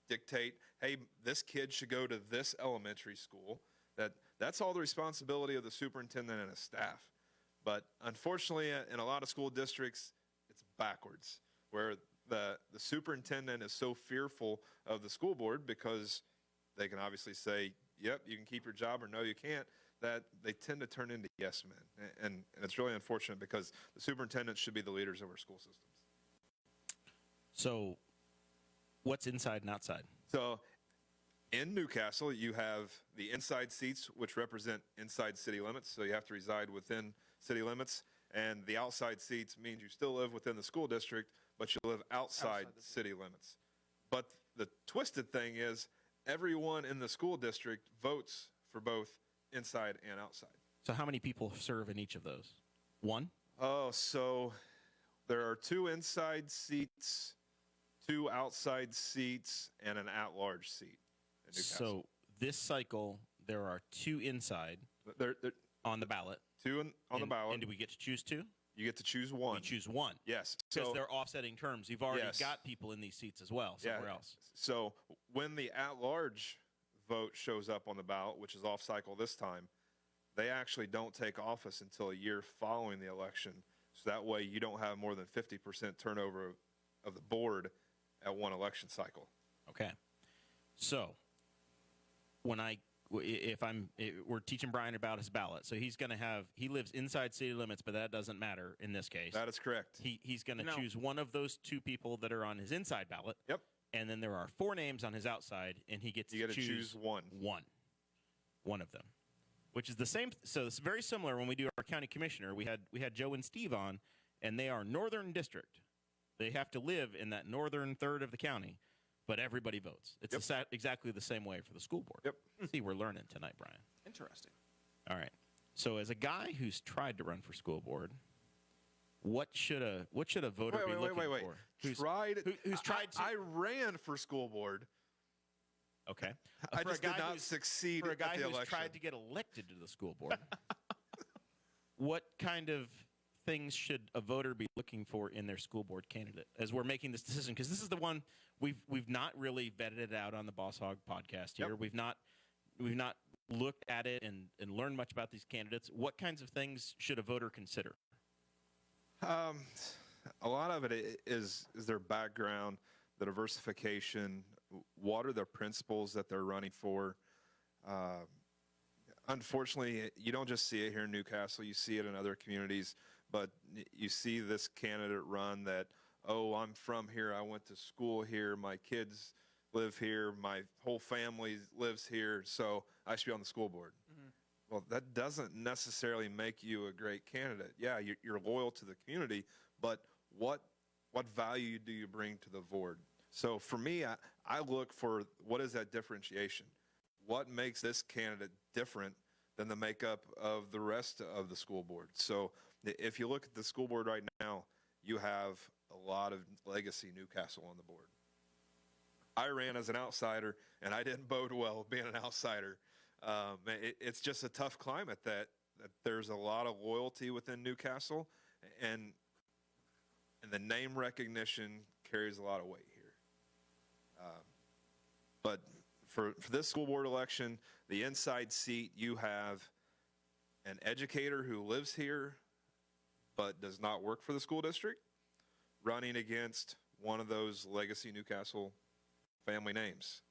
dictate, hey, this kid should go to this elementary school. That's all the responsibility of the superintendent and his staff. But unfortunately, in a lot of school districts, it's backwards, where the superintendent is so fearful of the school board because they can obviously say, yep, you can keep your job, or no, you can't, that they tend to turn into yes men. And it's really unfortunate because the superintendents should be the leaders of our school systems. So what's inside and outside? So in Newcastle, you have the inside seats, which represent inside city limits. So you have to reside within city limits. And the outside seats means you still live within the school district, but you live outside city limits. But the twisted thing is everyone in the school district votes for both inside and outside. So how many people serve in each of those? One? Oh, so there are 2 inside seats, 2 outside seats, and an at-large seat in Newcastle. So this cycle, there are 2 inside There on the ballot. 2 on the ballot. And do we get to choose 2? You get to choose 1. We choose 1. Yes. Because So they're offsetting terms. You've already Yes. got people in these seats as well, somewhere else. So when the at-large vote shows up on the ballot, which is off cycle this time, they actually don't take office until a year following the election. So that way you don't have more than 50% turnover of the board at one election cycle. Okay. So we're teaching Brian about his ballot. So he's going to he lives inside city limits, but that doesn't matter in this case. That is correct. He's going to No. choose one of those 2 people that are on his inside ballot. Yep. And then there are 4 names on his outside, and he gets You to got to choose one. One of them, which is the same. So it's very similar when we do our county commissioner. We had Joe and Steve on, and they are Northern District. They have to live in that northern third of the county, but everybody votes. It's exactly the same way for the school board. Yep. See, we're learning tonight, Brian. Interesting. All right. So as a guy who's tried to run for school board, what should a voter be looking for? Who's tried to? I ran for school board. Okay. I For a just did guy not who's- succeed For a at guy the who's election. tried to get elected to the school board, what kind of things should a voter be looking for in their school board candidate as we're making this decision? Because this is the one we've not really vetted it out on the Boss Hog podcast here. Yep. We've not looked at it and learned much about these candidates. What kinds of things should a voter consider? A lot of it is their background, the diversification. What are the principles that they're running for? Unfortunately, you don't just see it here in Newcastle. You see it in other communities, but you see this candidate run that, oh, I'm from here. I went to school here. My kids live here. My whole family lives here, so I should be on the school board. Well, that doesn't necessarily make you a great candidate. Yeah, you're loyal to the community, but what value do you bring to the board? So for me, I look for what is that differentiation? What makes this candidate different than the makeup of the rest of the school board? So if you look at the school board right now, you have a lot of legacy Newcastle on the board. I ran as an outsider, and I didn't bode well being an outsider. It's just a tough climate that there's a lot of loyalty within Newcastle, and the name recognition carries a lot of weight here. But for this school board election, the inside seat, you have an educator who lives here but does not work for the school district running against one of those legacy Newcastle family names.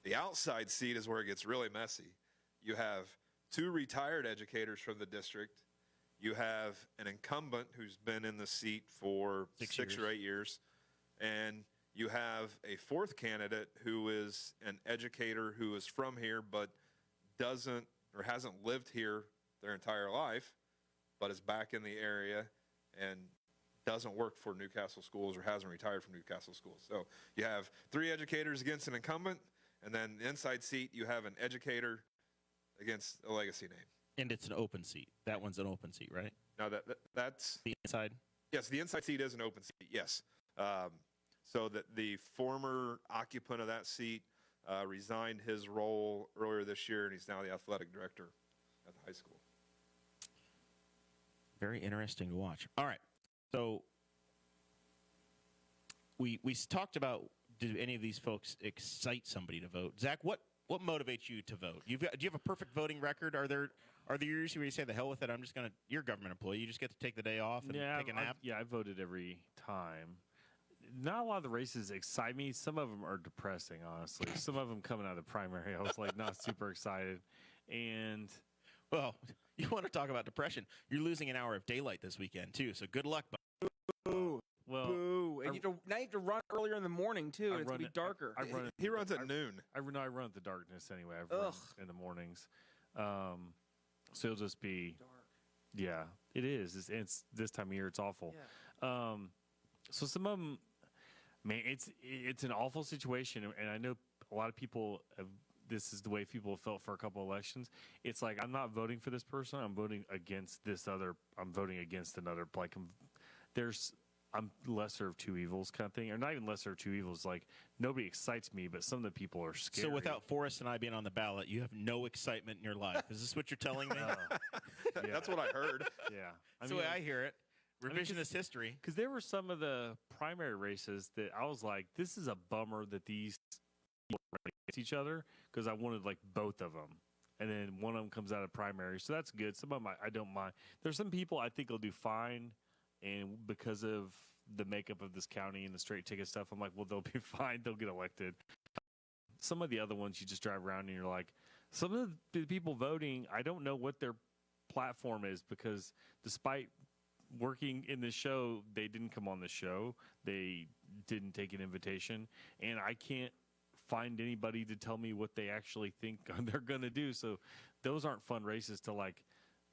The outside seat is where it gets really messy. You have 2 retired educators from the district. You have an incumbent who's been in the seat for 6 or 8 years. And you have a 4th candidate who is an educator who is from here but doesn't or hasn't lived here their entire life, but is back in the area and doesn't work for Newcastle schools or hasn't retired from Newcastle schools. So you have 3 educators against an incumbent, and then the inside seat, you have an educator against a legacy name. And it's an open seat. That one's an open seat, right? Now that's The inside. yes, the inside seat is an open seat. Yes, so that the former occupant of that seat resigned his role earlier this year, and he's now the athletic director at the high school. Very interesting to watch. All right. So we talked about, do any of these folks excite somebody to vote? Zach, what motivates you to vote? Do you have a perfect voting record? Are there Are there years where you say, the hell with it, you're a government employee, you just get to take the day off and take a nap? I voted every time. Not a lot of the races excite me. Some of them are depressing, honestly. Some of them coming out of the primary, I was like not super excited. And well, you want to talk about depression. You're losing an hour of daylight this weekend, too, so good luck. Boo. well, Boo. And now you have to run earlier in the morning, too, and it's going to be darker. He runs at noon. I run at the darkness anyway. I run in the mornings. So it'll just be dark. Yeah, it is. It's this time of year. It's awful. Yeah. So some of them, man, it's an awful situation, and I know a lot of people have. This is the way people have felt for a couple elections. It's like, I'm not voting for this person. I'm voting against this other. I'm voting against another. Like, I'm lesser of two evils kind of thing, or not even lesser of two evils. Like, nobody excites me, but some of the people are scary. So without Forrest and I being on the ballot, you have no excitement in your life. Is this what you're telling me? Yeah. That's what I heard. Yeah, That's the way I hear it. Revisionist history. Because there were some of the primary races that I was like, this is a bummer that these people are against each other, because I wanted like both of them. And then one of them comes out of primary. So that's good. Some of them I don't mind. There's some people I think will do fine. And because of the makeup of this county and the straight ticket stuff, I'm like, well, they'll be fine. They'll get elected. Some of the other ones you just drive around and you're like, some of the people voting, I don't know what their platform is, because despite working in this show, they didn't come on the show. They didn't take an invitation. And I can't find anybody to tell me what they actually think they're going to do. So those aren't fun races to like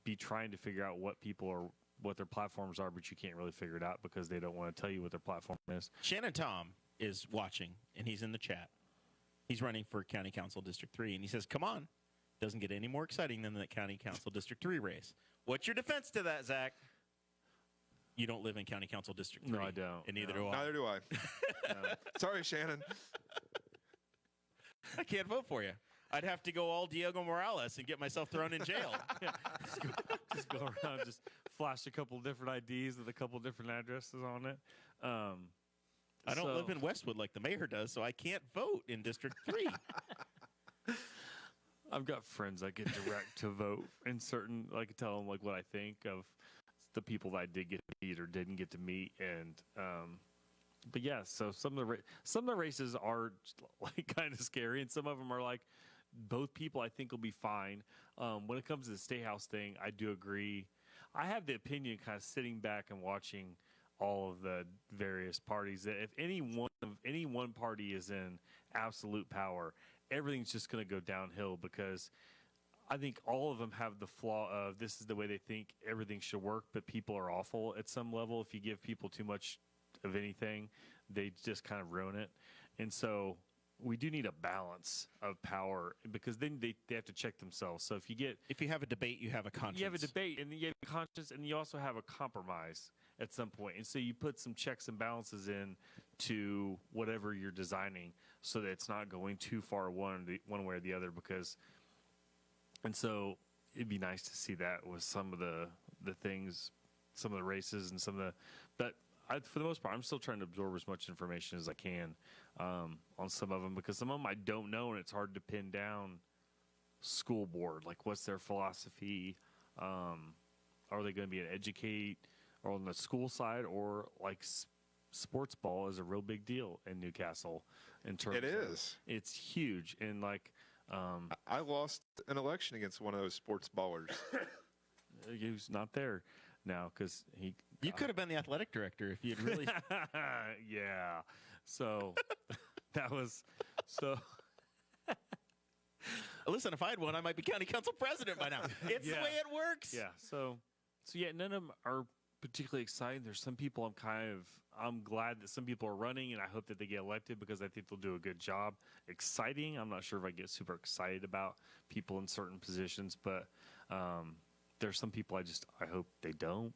be trying to figure out what their platforms are, but you can't really figure it out because they don't want to tell you what their platform is. Shannon Tom is watching, and he's in the chat. He's running for County Council District 3, and he says, come on. Doesn't get any more exciting than the County Council District 3 race. What's your defense to that, Zach? You don't live in County Council District 3. No, I don't. And neither do I. Neither do I. Sorry, Shannon. I can't vote for you. I'd have to go all Diego Morales and get myself thrown in jail. Just go around, just flash a couple different IDs with a couple different addresses on it. I don't live in Westwood like the mayor does, so I can't vote in District 3. I've got friends I get direct to vote in certain, like, tell them like what I think of the people that I did get to meet or didn't get to meet, and but yeah, so some of the races are like kind of scary, and some of them are like both people I think will be fine. When it comes to the State House thing, I do agree. I have the opinion, kind of sitting back and watching all of the various parties, that if any one party is in absolute power, everything's just going to go downhill, because I think all of them have the flaw of this is the way they think everything should work, but people are awful at some level. If you give people too much of anything, they just kind of ruin it. And so we do need a balance of power, because then they have to check themselves. So if you have a debate, you have a conscience. You have a debate, and then you have a conscience, and you also have a compromise at some point. And so you put some checks and balances in to whatever you're designing, so that it's not going too far one way or the other. And so it'd be nice to see that with some of the things, some of the races, and some of the. But for the most part, I'm still trying to absorb as much information as I can on some of them, because some of them I don't know, and it's hard to pin down. School board, like, what's their philosophy? Are they going to be an educate or on the school side, or like sports ball is a real big deal in Newcastle in terms. It is. It's huge, and like. I lost an election against one of those sports ballers. He's not there now because he. You could have been the athletic director if you had really. Yeah. So that was so. Listen, if I had won, I might be county council president by now. It's the way it works. Yeah. So yeah, none of them are particularly exciting. There's some people I'm glad that some people are running, and I hope that they get elected, because I think they'll do a good job. Exciting, I'm not sure if I get super excited about people in certain positions, but there's some people I hope they don't.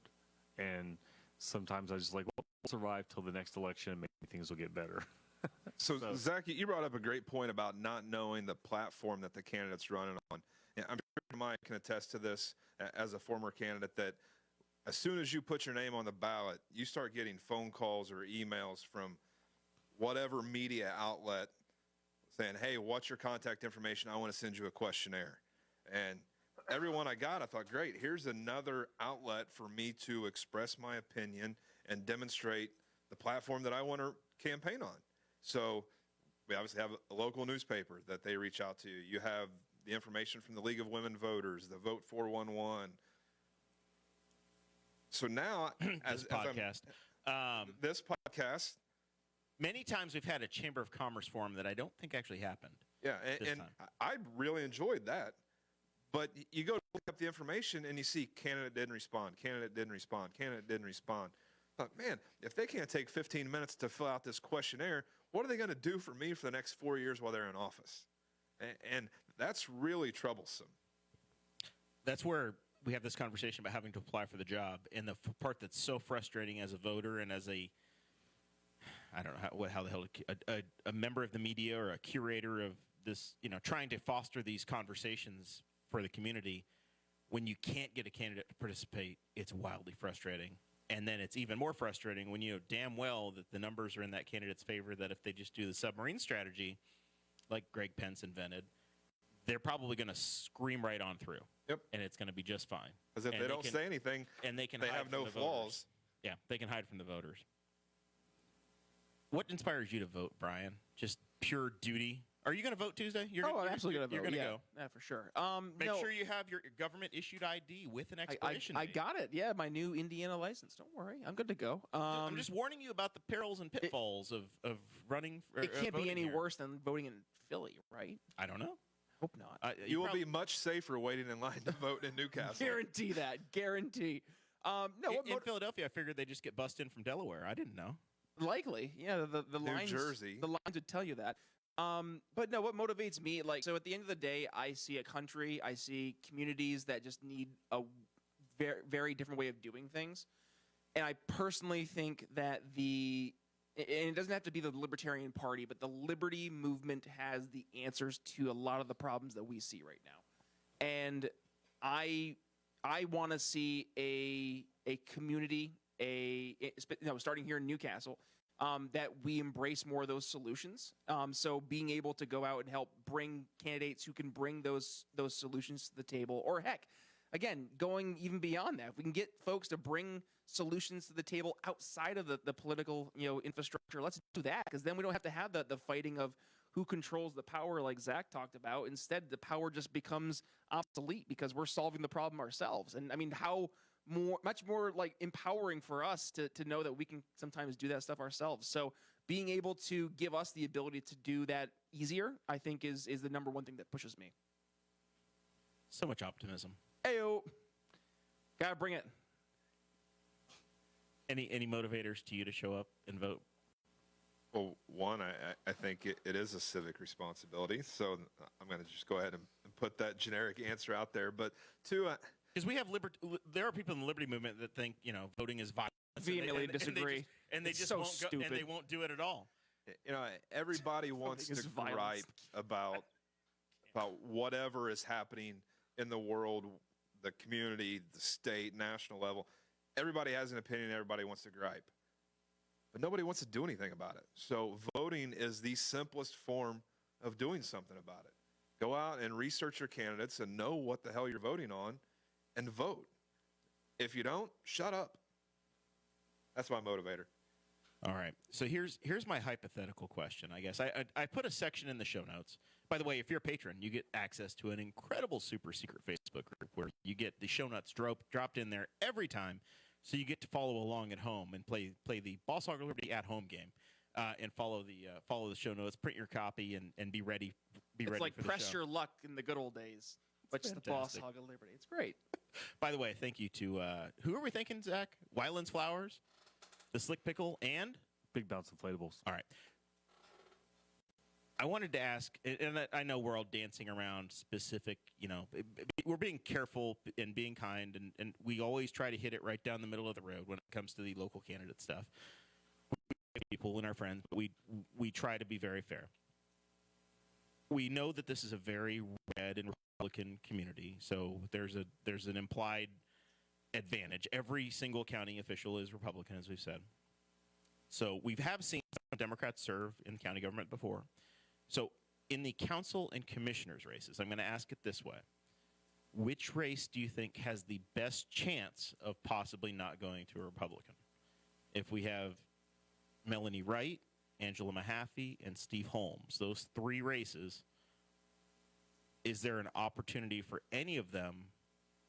And sometimes I just like, well, we'll survive till the next election, and maybe things will get better. So, Zach, you brought up a great point about not knowing the platform that the candidate's running on. And I'm sure Mike can attest to this as a former candidate, that as soon as you put your name on the ballot, you start getting phone calls or emails from whatever media outlet saying, hey, what's your contact information? I want to send you a questionnaire. And everyone I got, I thought, great, here's another outlet for me to express my opinion and demonstrate the platform that I want to campaign on. So we obviously have a local newspaper that they reach out to. You have the information from the League of Women Voters, the Vote 411. So now, this podcast. Many times we've had a Chamber of Commerce forum that I don't think actually happened. Yeah, and I really enjoyed that. But you go to look up the information and you see candidate didn't respond, candidate didn't respond, candidate didn't respond. But man, if they can't take 15 minutes to fill out this questionnaire, what are they going to do for me for the next 4 years while they're in office? And that's really troublesome. That's where we have this conversation about having to apply for the job. And the part that's so frustrating as a voter and as a, I don't know how the hell, a member of the media or a curator of this, trying to foster these conversations for the community, when you can't get a candidate to participate, it's wildly frustrating. And then it's even more frustrating when you know damn well that the numbers are in that candidate's favor, that if they just do the submarine strategy, like Greg Pence invented, they're probably going to scream right on through. Yep. And it's going to be just fine. Because if they don't say anything, and they have no flaws. Yeah, they can hide from the voters. What inspires you to vote, Brian? Just pure duty? Are you going to vote Tuesday? I'm absolutely going to vote. You're going to go? Yeah, for sure. Make sure you have your government-issued ID with an expiration date. I got it. Yeah, my new Indiana license. Don't worry. I'm good to go. I'm just warning you about the perils and pitfalls of running. It can't be any here. worse than voting in Philly, right? I don't know. Hope not. You will be much safer waiting in line to vote in Newcastle. Guarantee that. Guarantee. In Philadelphia, I figured they just get bussed in from Delaware. I didn't know. Likely, yeah. The lines, Jersey. The lines would tell you that. But no, what motivates me, so at the end of the day, I see a country, I see communities that just need a very, very different way of doing things. And I personally think that and it doesn't have to be the Libertarian Party, but the Liberty movement has the answers to a lot of the problems that we see right now. And I want to see a community, starting here in Newcastle, that we embrace more of those solutions. So being able to go out and help bring candidates who can bring those solutions to the table, or heck, again, going even beyond that, if we can get folks to bring solutions to the table outside of the political infrastructure, let's do that, because then we don't have to have the fighting of who controls the power like Zach talked about. Instead, the power just becomes obsolete because we're solving the problem ourselves. And I mean, much more empowering for us to know that we can sometimes do that stuff ourselves. So being able to give us the ability to do that easier, I think is the number one thing that pushes me. So much optimism. Ayo. Gotta bring it. Any motivators to you to show up and vote? Well, one, I think it is a civic responsibility. So I'm going to just go ahead and put that generic answer out there. But two, because we have there are people in the liberty movement that think voting is violence. Vehemently disagree. And they just so won't go, stupid. and they won't do it at all. Everybody wants to gripe about whatever is happening in the world, the community, the state, national level. Everybody has an opinion. Everybody wants to gripe. But nobody wants to do anything about it. So voting is the simplest form of doing something about it. Go out and research your candidates and know what the hell you're voting on and vote. If you don't, shut up. That's my motivator. All right. So here's my hypothetical question, I guess. I put a section in the show notes. By the way, if you're a patron, you get access to an incredible super secret Facebook group where you get the show notes dropped in there every time. So you get to follow along at home and play the Boss Hog of Liberty at home game, and follow the show notes, print your copy, and be ready. It's like for the press show. your luck in the good old days. Which is the Boss Hog of Liberty. It's great. By the way, thank you to who are we thinking, Zach? Wyland's Flowers, the Slick Pickle, and Big Bounce Inflatables. All right. I wanted to ask, and I know we're all dancing around specific, we're being careful and being kind, and we always try to hit it right down the middle of the road when it comes to the local candidate stuff. People and our friends, but we try to be very fair. We know that this is a very red and Republican community, so there's an implied advantage. Every single county official is Republican, as we've said. So we have seen some Democrats serve in county government before. So in the council and commissioners races, I'm going to ask it this way. which race do you think has the best chance of possibly not going to a Republican? If we have Melanie Wright, Angela Mahaffey, and Steve Holmes, those three races, is there an opportunity for any of them,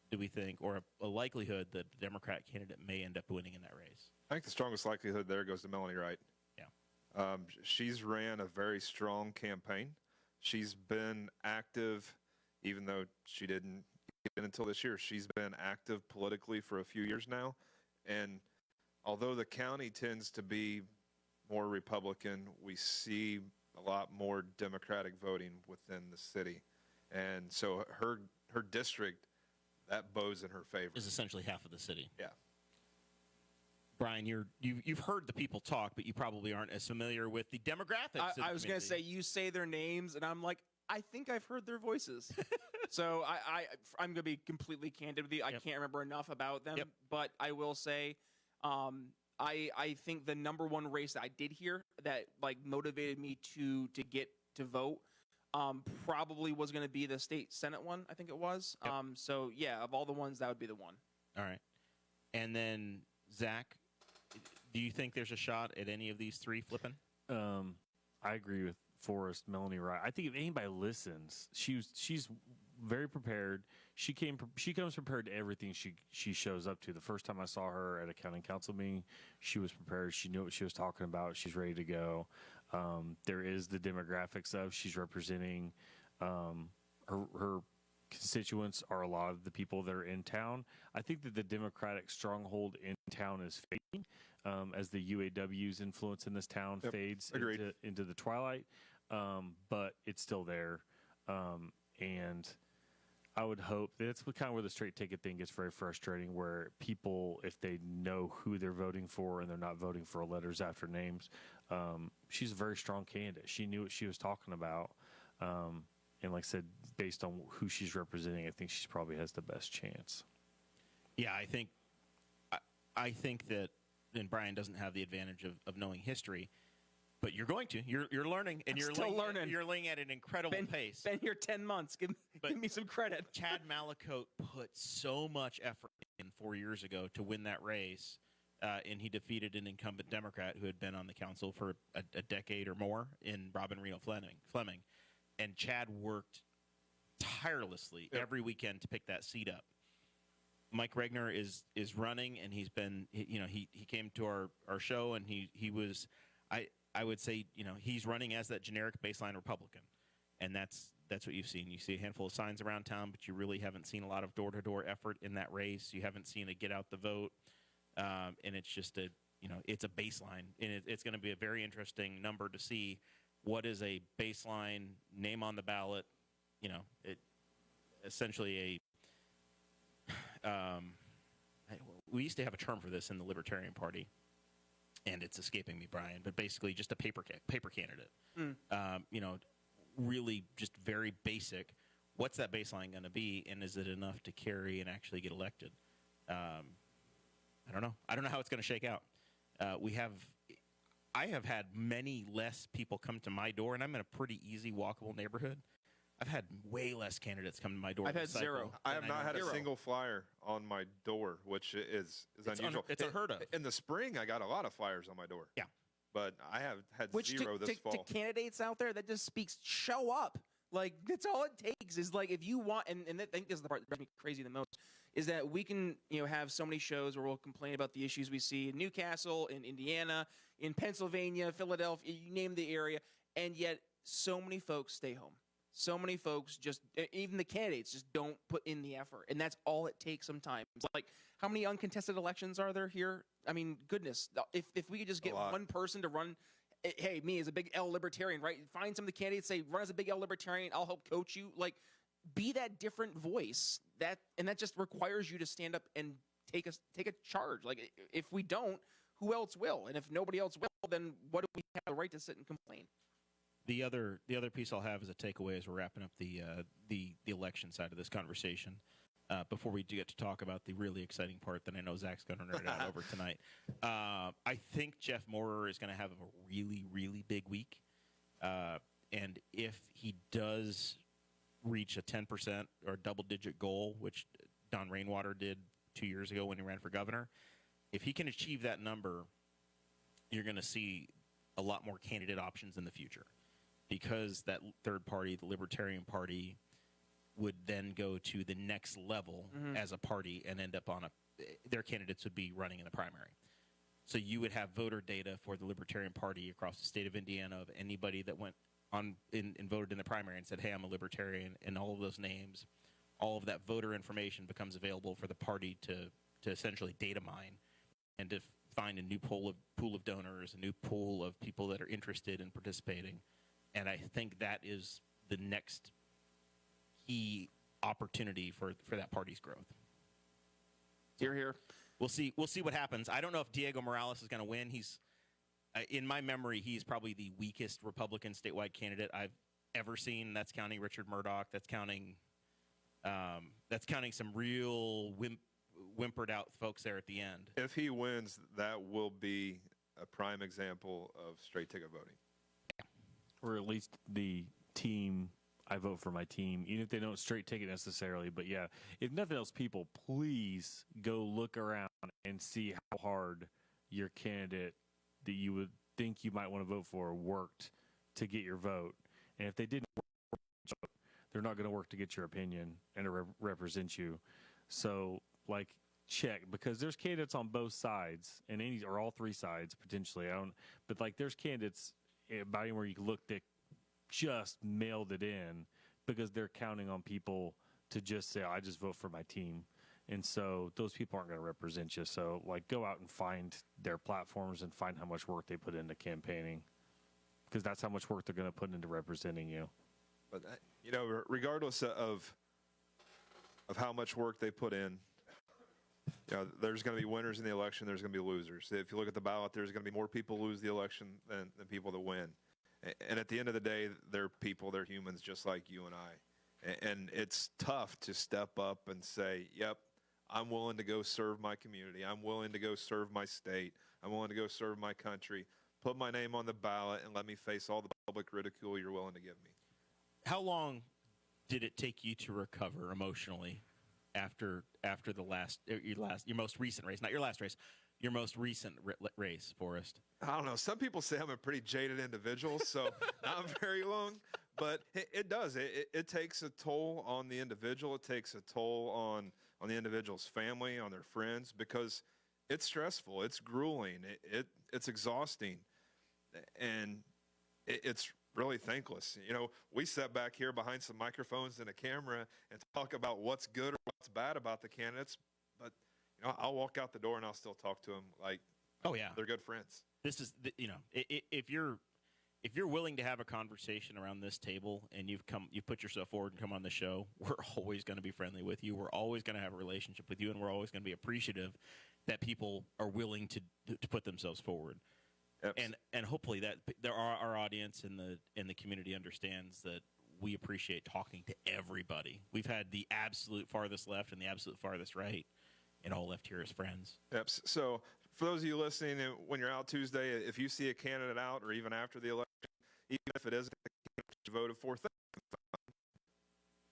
do we think, or a likelihood that the Democrat candidate may end up winning in that race? I think the strongest likelihood there goes to Melanie Wright. Yeah. She's ran a very strong campaign. She's been active, even though she didn't get in until this year. She's been active politically for a few years now. And although the county tends to be more Republican, we see a lot more Democratic voting within the city. And so her district, that bows in her favor. Is essentially half of the city. Yeah. Brian, you've heard the people talk, but you probably aren't as familiar with the demographics. I was going to say, you say their names, and I'm like, I think I've heard their voices. So I'm going to be completely candid with you. I can't remember enough about them, but I will say, I think the number one race that I did hear that like motivated me to get to vote probably was going to be the state Senate one. I think it was. So yeah, of all the ones, that would be the one. All right. And then Zach, do you think there's a shot at any of these three flipping? I agree with Forrest, Melanie Wright. I think if anybody listens, she's very prepared. She comes prepared to everything she shows up to. The first time I saw her at a county council meeting, she was prepared. She knew what she was talking about. She's ready to go. There is the demographics of she's representing her constituents are a lot of the people that are in town. I think that the Democratic stronghold in town is fading as the UAW's influence in this town fades into the twilight, but it's still there. And I would hope that's kind of where the straight ticket thing gets very frustrating, where people, if they know who they're voting for and they're not voting for letters after names, she's a very strong candidate. She knew what she was talking about. And like I said, based on who she's representing, I think she probably has the best chance. Yeah, I think that, and Brian doesn't have the advantage of knowing history, but you're going to. You're learning, and you're still learning. You're learning at an incredible pace. Been here 10 months. Give me some credit. Chad Mallicote put so much effort in 4 years ago to win that race, and he defeated an incumbent Democrat who had been on the council for a decade or more in Robin Reno Fleming. And Chad worked tirelessly every weekend to pick that seat up. Mike Regner is running, and he's been, he came to our show, and he was, I would say, he's running as that generic baseline Republican, and that's what you've seen. You see a handful of signs around town, but you really haven't seen a lot of door-to-door effort in that race. You haven't seen a get out the vote, and it's just it's a baseline, and it's going to be a very interesting number to see. What is a baseline name on the ballot? It essentially we used to have a term for this in the Libertarian Party, and it's escaping me, Brian. But basically, just a paper candidate. Really just very basic. What's that baseline going to be, and is it enough to carry and actually get elected? I don't know. I don't know how it's going to shake out. I have had many less people come to my door, and I'm in a pretty easy, walkable neighborhood. I've had way less candidates come to my door. I've had zero. I have not had a single flyer on my door, which is unusual. It's unheard of. In the spring, I got a lot of flyers on my door. Yeah. But I have had zero this fall. To candidates out there, that just speaks, show up. Like, that's all it takes is, like, if you want, and I think this is the part that drives me crazy the most, is that we can, have so many shows where we'll complain about the issues we see in Newcastle, in Indiana, in Pennsylvania, Philadelphia, you name the area, and yet so many folks stay home. So many folks just, even the candidates, just don't put in the effort, and that's all it takes sometimes. Like, how many uncontested elections are there here? I mean, goodness, if we could just get one person to run, hey, me as a big L libertarian, right? Find some of the candidates, say, run as a big L libertarian, I'll help coach you. Like, be that different voice. That just requires you to stand up and take a charge. Like, if we don't, who else will? And if nobody else will, then what do we have the right to sit and complain? The other piece I'll have as a takeaway as we're wrapping up the election side of this conversation, before we do get to talk about the really exciting part that I know Zach's going to nerd out over tonight. I think Jeff Maurer is going to have a really, really big week. And if he does reach a 10% or double-digit goal, which Don Rainwater did 2 years ago when he ran for governor. If he can achieve that number, you're going to see a lot more candidate options in the future, because that third party, the Libertarian Party, would then go to the next level as a party and end up on their candidates would be running in the primary. So you would have voter data for the Libertarian Party across the state of Indiana of anybody that went on and voted in the primary and said, hey, I'm a Libertarian, and all of those names, all of that voter information becomes available for the party to essentially data mine and to find a new pool of donors, a new pool of people that are interested in participating. And I think that is the next key opportunity for that party's growth. Here. We'll see what happens. I don't know if Diego Morales is going to win. He's in my memory, he's probably the weakest Republican statewide candidate I've ever seen. That's counting Richard Murdoch. That's counting some real whimpered out folks there at the end. If he wins, that will be a prime example of straight ticket voting. Or at least the team, I vote for my team, even if they don't straight ticket necessarily. But yeah, if nothing else, people, please go look around and see how hard your candidate that you would think you might want to vote for worked to get your vote. And if they didn't work, they're not going to work to get your opinion and to represent you. So, like, check, because there's candidates on both sides, and or all three sides potentially. But like, there's candidates about anywhere you can look that just mailed it in because they're counting on people to just say, I just vote for my team. And so those people aren't going to represent you. So, like, go out and find their platforms and find how much work they put into campaigning, because that's how much work they're going to put into representing you. But, regardless of how much work they put in, there's going to be winners in the election. There's going to be losers. If you look at the ballot, there's going to be more people lose the election than people that win. And at the end of the day, they're people, they're humans just like you and I. And it's tough to step up and say, yep, I'm willing to go serve my community. I'm willing to go serve my state. I'm willing to go serve my country. Put my name on the ballot and let me face all the public ridicule you're willing to give me. How long did it take you to recover emotionally after your most recent race? Not your last race, your most recent race, Forrest. I don't know. Some people say I'm a pretty jaded individual, so not very long. But it does. It takes a toll on the individual. It takes a toll on the individual's family, on their friends, because it's stressful. It's grueling. It's exhausting. And it's really thankless. We sat back here behind some microphones and a camera and talk about what's good or what's bad about the candidates. But, I'll walk out the door and I'll still talk to them like, oh yeah, they're good friends. This is, if you're willing to have a conversation around this table and you've put yourself forward and come on the show, we're always going to be friendly with you. We're always going to have a relationship with you, and we're always going to be appreciative that people are willing to put themselves forward. Yep. And hopefully that our audience and the community understands that we appreciate talking to everybody. We've had the absolute farthest left and the absolute farthest right, and all left here as friends. Yep. So for those of you listening, when you're out Tuesday, if you see a candidate out, or even after the election, even if it isn't the candidate you voted for,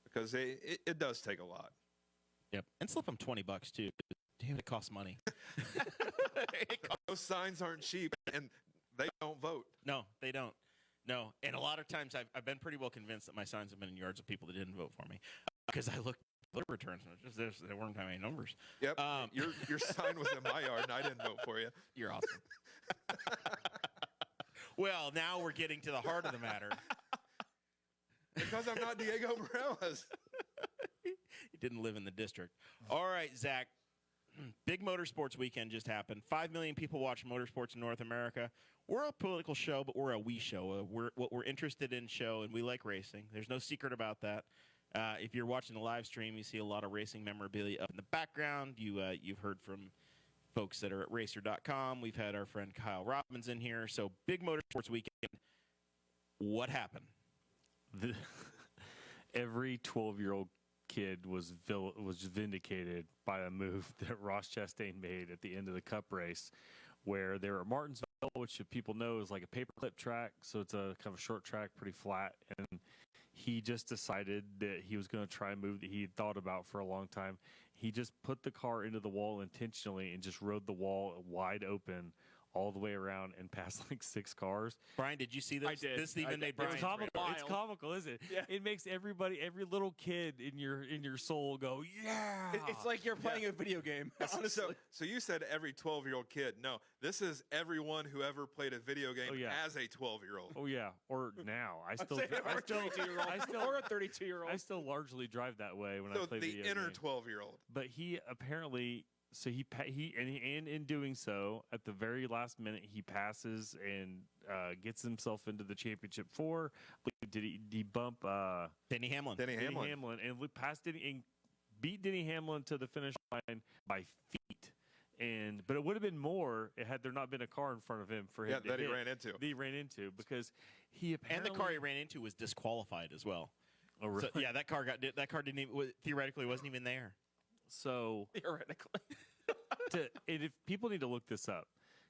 because it does take a lot. Yep. And slip them $20 too. Damn, it costs money. Those signs aren't cheap, and they don't vote. No, they don't. No. And a lot of times I've been pretty well convinced that my signs have been in yards of people that didn't vote for me, because I looked at voter returns and there weren't that many numbers. Yep. Your sign was in my yard, and I didn't vote for you. You're awesome. Well, now we're getting to the heart of the matter. Because I'm not Diego Morales. You didn't live in the district. All right, Zach. Big motorsports weekend just happened. 5 million people watch motorsports in North America. We're a political show, but we're a we show. What we're interested in show, and we like racing. There's no secret about that. If you're watching the live stream, you see a lot of racing memorabilia up in the background. You've heard from folks that are at racer.com. We've had our friend Kyle Robbins in here. So big motorsports weekend. What happened? Every 12-year-old kid was vindicated by a move that Ross Chastain made at the end of the Cup race, where they were at Martinsville, which people know is like a paperclip track, so it's a kind of a short track, pretty flat, and he just decided that he was going to try a move that he had thought about for a long time. He just put the car into the wall intentionally and just rode the wall wide open all the way around and passed like 6 cars. Brian, did you see this? I did. This even made It's Brian's Comical. radar. It's comical, isn't it? Yeah. It makes everybody, every little kid in your soul go, yeah. It's like you're playing a video game. Honestly. So you said every 12-year-old kid. No, this is everyone who ever played a video game Oh, yeah. as a 12-year-old. Oh yeah, or now I still, Say or a 32-year-old or a I 32-year-old. still largely drive that way when I So play the video inner games. 12-year-old. But he apparently, so and in doing so, at the very last minute, he passes and gets himself into the championship 4. Did he bump Denny Hamlin. Denny Denny Hamlin. Hamlin and passed Denny and beat Denny Hamlin to the finish line by feet? But it would have been more had there not been a car in front of him for him to that he hit, ran into. that he ran into, because he apparently, And the car he ran into was disqualified as well. Oh, really? So, yeah, that car didn't even, theoretically wasn't even there. So Theoretically. and if people need to look this up,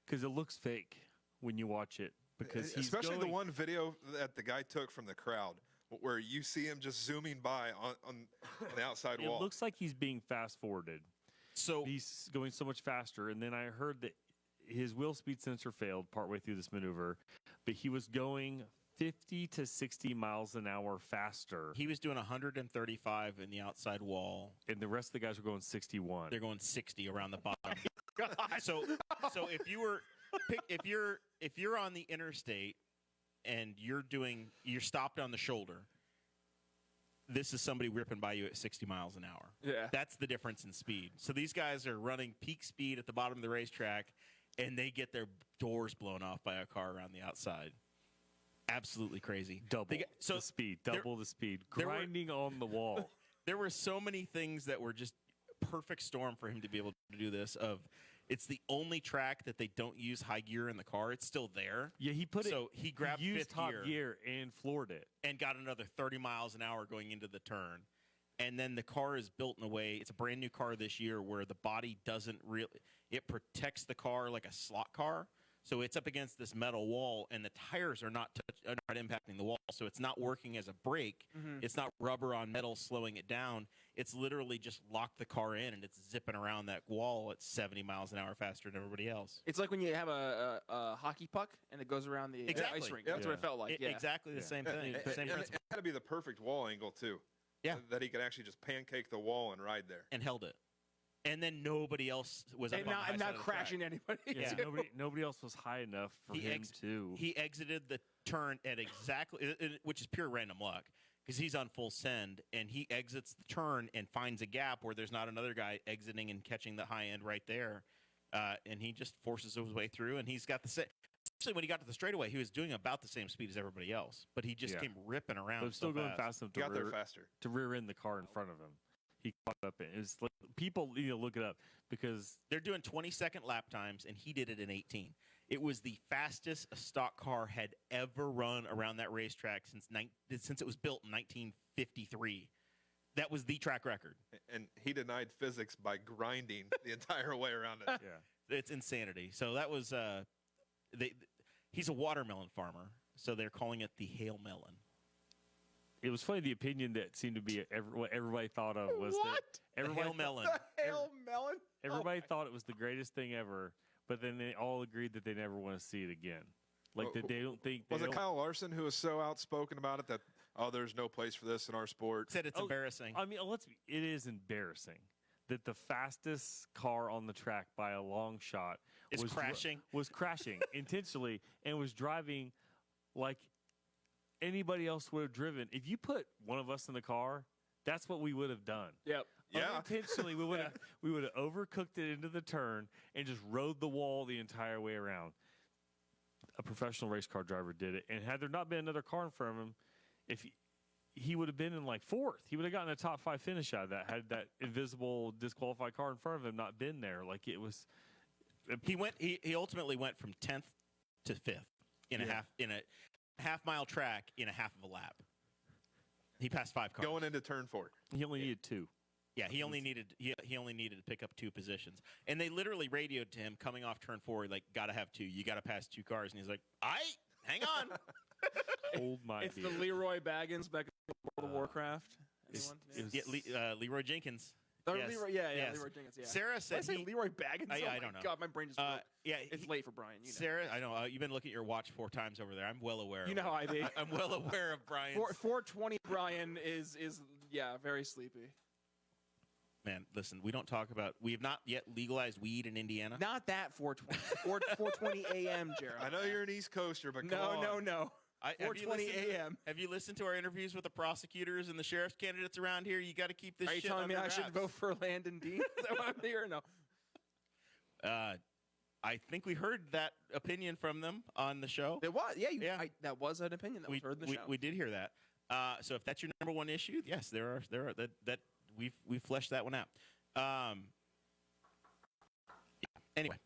because it looks fake when you watch it, because he's Especially the going, one video that the guy took from the crowd where you see him just zooming by on the outside it wall. looks like he's being fast forwarded. So He's going so much faster, and then I heard that his wheel speed sensor failed partway through this maneuver, but he was going 50 to 60 miles an hour faster, he was doing 135 in the outside wall. and the rest of the guys were going 61. They're going 60 around the bottom. So if you're on the interstate and you're stopped on the shoulder, this is somebody ripping by you at 60 miles an hour. Yeah. That's the difference in speed. So these guys are running peak speed at the bottom of the racetrack, and they get their doors blown off by a car around the outside. Absolutely crazy. Double So the speed, there- double the speed, there were- grinding on the wall. there were so many things that were just perfect storm for him to be able to do this. It's the only track that they don't use high gear in the car. It's still there. Yeah, he put So he grabbed used fifth top gear and floored it. and got another 30 miles an hour going into the turn. And then the car is built in a way, it's a brand new car this year where the body doesn't really, it protects the car like a slot car. So it's up against this metal wall, and the tires are not impacting the wall. So it's not working as a brake. It's not rubber on metal slowing it down. It's literally just locked the car in, and it's zipping around that wall at 70 miles an hour faster than everybody else. It's like when you have a hockey puck and it goes around the Exactly. ice rink. Yeah. That's what it felt like. Yeah. Exactly the same thing. And Same it principle. had to be the perfect wall angle too. Yeah. That he could actually just pancake the wall and ride there. And held it. And then nobody else was up And on the not, high and side not of the track. crashing anybody. Yeah, too. nobody else was high enough for him to. He exited the turn at exactly, which is pure random luck, because he's on full send, and he exits the turn and finds a gap where there's not another guy exiting and catching the high end right there, and he just forces his way through, and he's got the set. Especially when he got to the straightaway, he was doing about the same speed as everybody else, but he just Yeah. came ripping around. But still so going fast enough He got there faster. to rear end the car in front of him. He caught up. It was like, people need to look it up because They're doing 20-second lap times, and he did it in 18. It was the fastest a stock car had ever run around that racetrack since it was built in 1953. That was the track record. And he denied physics by grinding the entire way around it. yeah. It's insanity. So that was he's a watermelon farmer, so they're calling it the hail melon. It was funny. The opinion that seemed to be what everybody thought of was What? that everybody Hail melon. Hail melon. everybody thought it was the greatest thing ever, but then they all agreed that they never want to see it again. Like that they don't think. Was they it don't- Kyle Larson who was so outspoken about it that, there's no place for this in our sport? Said it's Oh, embarrassing. I mean, it is embarrassing that the fastest car on the track by a long shot Is was crashing? was crashing intentionally and was driving like anybody else would have driven. If you put one of us in the car, that's what we would have done. Yep. Yeah. Unintentionally, we would have overcooked it into the turn and just rode the wall the entire way around. A professional race car driver did it, and had there not been another car in front of him, if he would have been in like fourth, he would have gotten a top 5 finish out of that. Had that invisible disqualified car in front of him not been there, like it was. He ultimately went from 10th to 5th in a half mile track in a half of a lap. He passed 5 cars. Going into turn 4. He only needed 2. Yeah, he only needed to pick up 2 positions, and they literally radioed to him coming off turn 4, like, "Gotta have 2. You gotta pass 2 cars," and he's like, "Hang on." Old my It's dear. the Leroy Baggins back World of Warcraft. It's- Anyone? it was- Yeah, Leroy Jenkins. Or yes, Leroy, yes. Leroy Jenkins. Yeah. Sarah Did I said say he, Leroy Baggins. I Oh my don't know. God, my brain just broke. yeah, It's late for Brian. You know. Sarah, I know you've been looking at your watch 4 times over there. I'm well aware. You of know it. how I be. I'm well aware of Brian's. 420 Brian is very sleepy. Man, listen, we don't talk about. We have not yet legalized weed in Indiana. Not that 420. 420 a.m. Jared. I know you're an East Coaster, but come on. No. Have you 4:20 listened to- a.m. Have you listened to our interviews with the prosecutors and the sheriff's candidates around here? You got to keep this Are you shit telling me under I should wraps. vote for Landon Dean? Is that what I'm hearing? No. I think we heard that opinion from them on the show. It was. Yeah. Yeah. That was an opinion that was heard in the show. We did hear that. So if that's your number one issue, yes, there are that we've fleshed that one out. Anyway,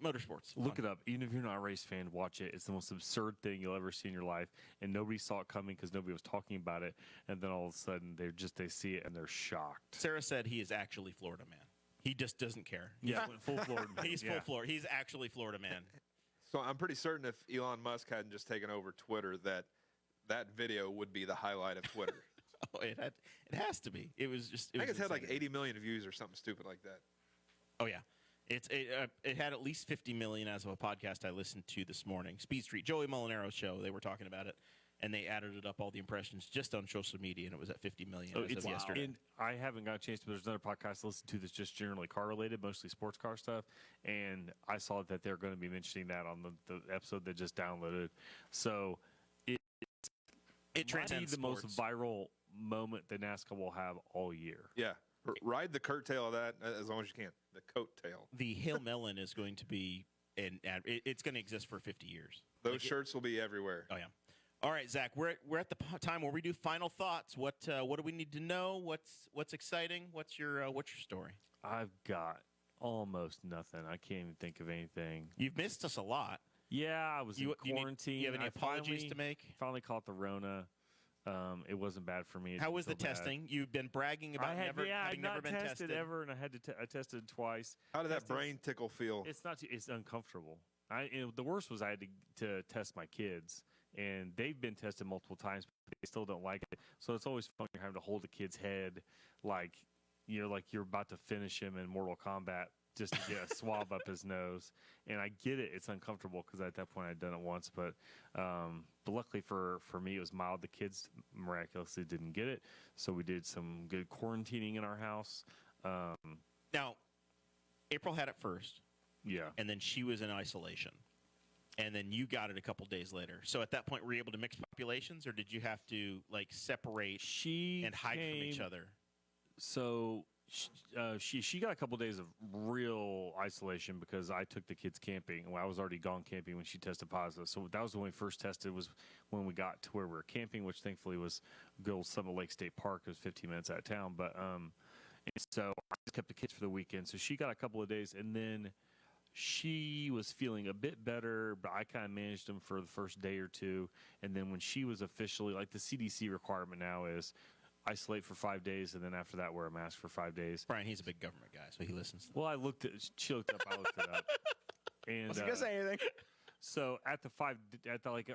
motorsports. Look it up. Even if you're not a race fan, watch it. It's the most absurd thing you'll ever see in your life, and nobody saw it coming because nobody was talking about it. And then all of a sudden, they see it and they're shocked. Sarah said he is actually Florida man. He just doesn't care. Yeah, full Florida. He's yeah. full Florida. He's actually Florida man. So I'm pretty certain if Elon Musk hadn't just taken over Twitter, that video would be the highlight of Twitter. Oh, it has to be. It was just. I think was it's had like insane. 80 million views or something stupid like that. Oh yeah, it had at least 50 million as of a podcast I listened to this morning. Speed Street, Joey Molinaro's show. They were talking about it, and they added it up all the impressions just on social media, and it was at 50 million as of yesterday. And I haven't got a chance, but there's another podcast I listen to that's just generally car related, mostly sports car stuff. And I saw that they're going to be mentioning that on the episode that just downloaded. So It might be transcends the most sports. viral moment that NASCAR will have all year. Yeah. Ride the curtail of that as long as you can. The coattail. The Hail Melon is going to be it's going to exist for 50 years. Those shirts will be everywhere. Oh yeah. All right, Zach. We're at the time where we do final thoughts. What do we need to know? What's exciting? What's your story? I've got almost nothing. I can't even think of anything. You've missed us a lot. Yeah, I was in quarantine. You have any I apologies to make? Finally caught the Rona. It wasn't bad for me. It How was the didn't feel bad. testing? You've been bragging about having I'd never not been tested ever, and I tested twice. How did that Testing's- brain tickle feel? It's not. It's uncomfortable. The worst was I had to test my kids, and they've been tested multiple times, but they still don't like it. So it's always fun. You're having to hold a kid's head like you're about to finish him in Mortal Kombat just to get a swab up his nose. And I get it. It's uncomfortable because at that point I'd done it once, but luckily for me it was mild. The kids miraculously didn't get it, so we did some good quarantining in our house. Now, April had it first, Yeah. and then she was in isolation, and then you got it a couple days later. So at that point, were you able to mix populations, or did you have to separate She and hide from each came- other? So she got a couple days of real isolation because I took the kids camping. Well, I was already gone camping when she tested positive. So that was when we first tested, was when we got to where we were camping, which thankfully was good old Summit Lake State Park. It was 15 minutes out of town. But and so I just kept the kids for the weekend. So she got a couple of days, and then she was feeling a bit better, but I kind of managed them for the first day or two. And then when she was officially, the CDC requirement now is isolate for 5 days, and then after that, wear a mask for 5 days. Brian, he's a big government guy, so he listens. Well, she looked up, I looked it up. And Wasn't gonna say anything. so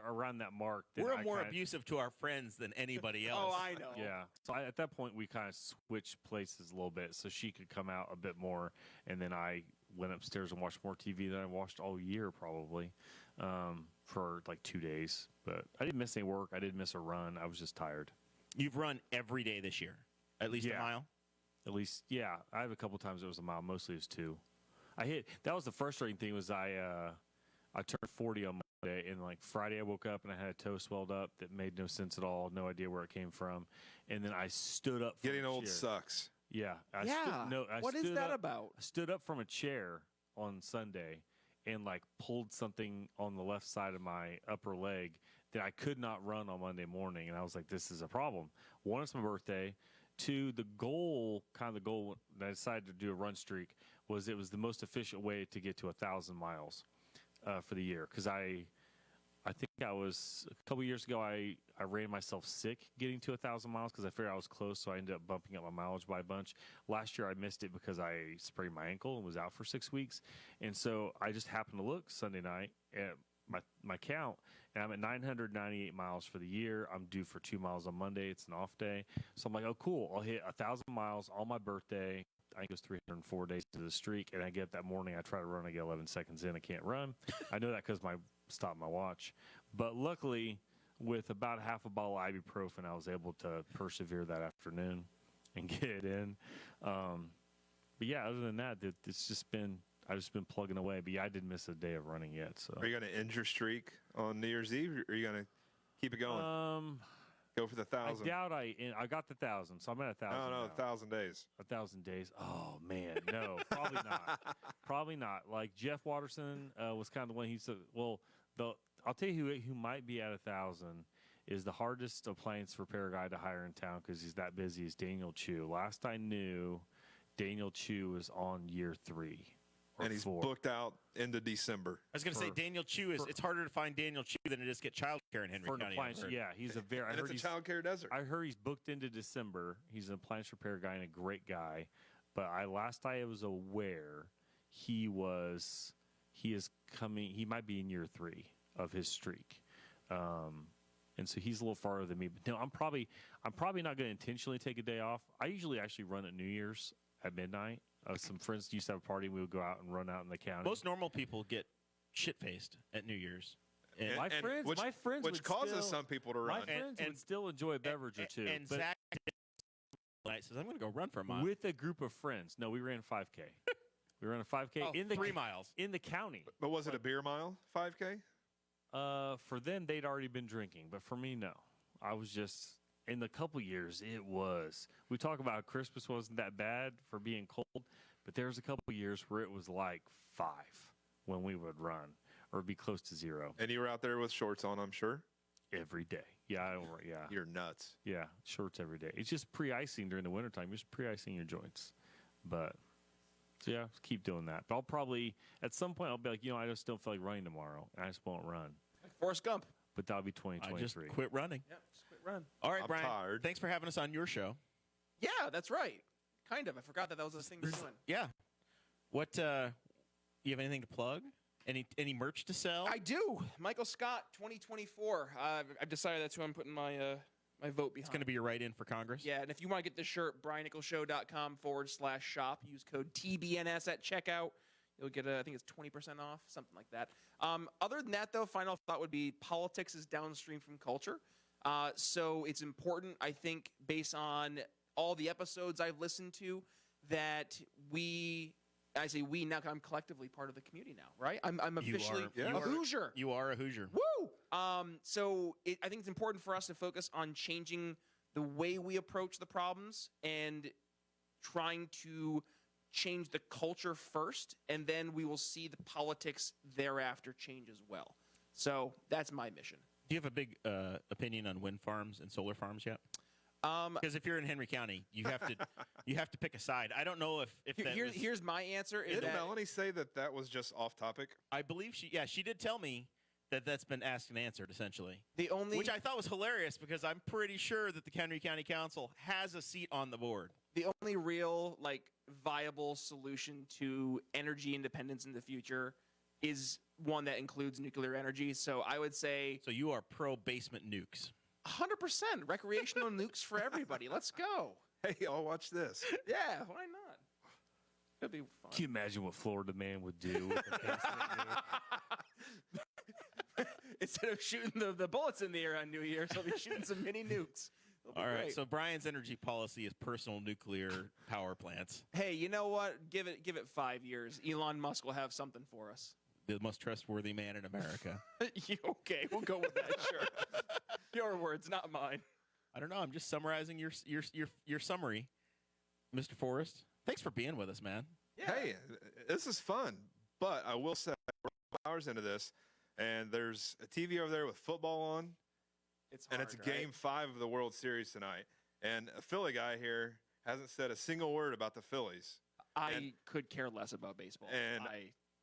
around that mark, then We're I more kinda- abusive to our friends than anybody else. Oh, I know. Yeah. So at that point, we kind of switched places a little bit so she could come out a bit more. And then I went upstairs and watched more TV than I watched all year, probably, for 2 days. But I didn't miss any work. I didn't miss a run. I was just tired. You've run every day this year, at least a Yeah. mile. At least, yeah. I have a couple times it was a mile. Mostly it was 2. That was the frustrating thing was I turned 40 on Monday, and Friday I woke up and I had a toe swelled up that made no sense at all. No idea where it came from. And then I stood up from Getting a old chair. sucks. Yeah. What is stood that up- about? I stood up from a chair on Sunday and pulled something on the left side of my upper leg that I could not run on Monday morning. And I was like, this is a problem. 1, it's my birthday. 2, the goal that I decided to do a run streak was it was the most efficient way to get to 1,000 miles for the year. Because I think I was, a couple years ago, I ran myself sick getting to 1,000 miles because I figured I was close, so I ended up bumping up my mileage by a bunch. Last year I missed it because I sprained my ankle and was out for 6 weeks. And so I just happened to look Sunday night at my count, and I'm at 998 miles for the year. I'm due for 2 miles on Monday. It's an off day, so I'm like, oh, cool. I'll hit 1,000 miles on my birthday. I think it was 304 days to the streak, and I get up that morning. I try to run. I get 11 seconds in. I can't run. I know that because stopped my watch, but luckily, with about half a bottle of ibuprofen, I was able to persevere that afternoon and get it in. But yeah, other than that, it's just been. I've just been plugging away, but yeah, I didn't miss a day of running yet. So, Are you going to end your streak on New Year's Eve, or are you going to keep it going? Go for the 1,000. I doubt I got the 1,000, so I'm at 1,000. No, now. 1,000 days. 1,000 days. Oh man, no, probably not. Probably not. Like Jeff Watterson was kind of the one. He said, "Well, I'll tell you who might be at 1,000 is the hardest appliance repair guy to hire in town because he's that busy. Is Daniel Chu. Last I knew, Daniel Chu is on year 3. And he's 4. booked out into December. I was going to say Daniel Chu is. It's harder to find Daniel Chu than it is to get childcare in Henry For an County. appliance, yeah, he's a very. And it's a child care desert. I heard he's booked into December. He's an appliance repair guy and a great guy. But last I was aware, he is coming. He might be in year 3 of his streak, and so he's a little farther than me. But no, I'm probably not going to intentionally take a day off. I usually actually run at New Year's at midnight. Some friends used to have a party. We would go out and run out in the county. Most normal people get shit-faced at New Year's. And my friends which would causes still, some people to run. My friends would still enjoy a beverage or two. And but Zach says, I'm going to go run for a mile. with a group of friends. No, we ran 5K. We ran a 5K in the 3 miles. in the county. But was it a beer mile, 5K? For them, they'd already been drinking, but for me, no. I was just in the couple years. It was. We talk about Christmas wasn't that bad for being cold, but there was a couple years where it was like 5 when we would run, or be close to 0 And you were out there with shorts on, I'm sure. every day. Yeah, You're nuts. yeah, shorts every day. It's just pre-icing during the wintertime. You're just pre-icing your joints, but. So yeah, keep doing that. But I'll probably at some point I'll be like, I just don't feel like running tomorrow, and I just won't run. Forrest Gump. But that'll be I 2023. just quit running. Yep, just quit running. All right, I'm Brian. tired. Thanks for having us on your show. Yeah, that's right. Kind of. I forgot that was a thing we're doing. Yeah. What? You have anything to plug? Any merch to sell? I do. Michael Scott, 2024. I've decided that's who I'm putting my my vote behind. It's going to be your write-in for Congress. Yeah, and if you want to get the shirt, briannicholsshow.com/shop. Use code TBNS at checkout. You'll get, I think it's 20% off, something like that. Other than that, though, final thought would be politics is downstream from culture. So it's important, I think, based on all the episodes I've listened to, that I say we now, I'm collectively part of the community now, right? I'm officially a Hoosier. You are a Hoosier. Woo! So I think it's important for us to focus on changing the way we approach the problems and trying to change the culture first, and then we will see the politics thereafter change as well. So that's my mission. Do you have a big opinion on wind farms and solar farms yet? Because if you're in Henry County, you have to pick a side. I don't know if that here's my answer. Is Didn't that Melanie say that was just off topic? I believe she did tell me that's been asked and answered essentially. Which I thought was hilarious because I'm pretty sure that the Henry County Council has a seat on the board. The only real viable solution to energy independence in the future is one that includes nuclear energy. So I would say So you are pro basement nukes. 100% recreational nukes for everybody. Let's go. Hey, I'll watch this. Yeah, why not? It'd be fun. Can you imagine what Florida man would do with a basement nuke? Instead of shooting the bullets in the air on New Year's, I'll be shooting some mini nukes. All right. So Brian's energy policy is personal nuclear power plants. Hey, you know what? Give it 5 years. Elon Musk will have something for us. The most trustworthy man in America. Okay, we'll go with that. Sure. Your words, not mine. I don't know. I'm just summarizing your summary, Mr. Forrest. Thanks for being with us, man. Yeah. Hey, this is fun, but I will say we're hours into this, and there's a TV over there with football on, It's hard, and it's Game 5 of the World Series tonight. And a Philly guy here hasn't said a single word about the Phillies. I could care less about baseball. And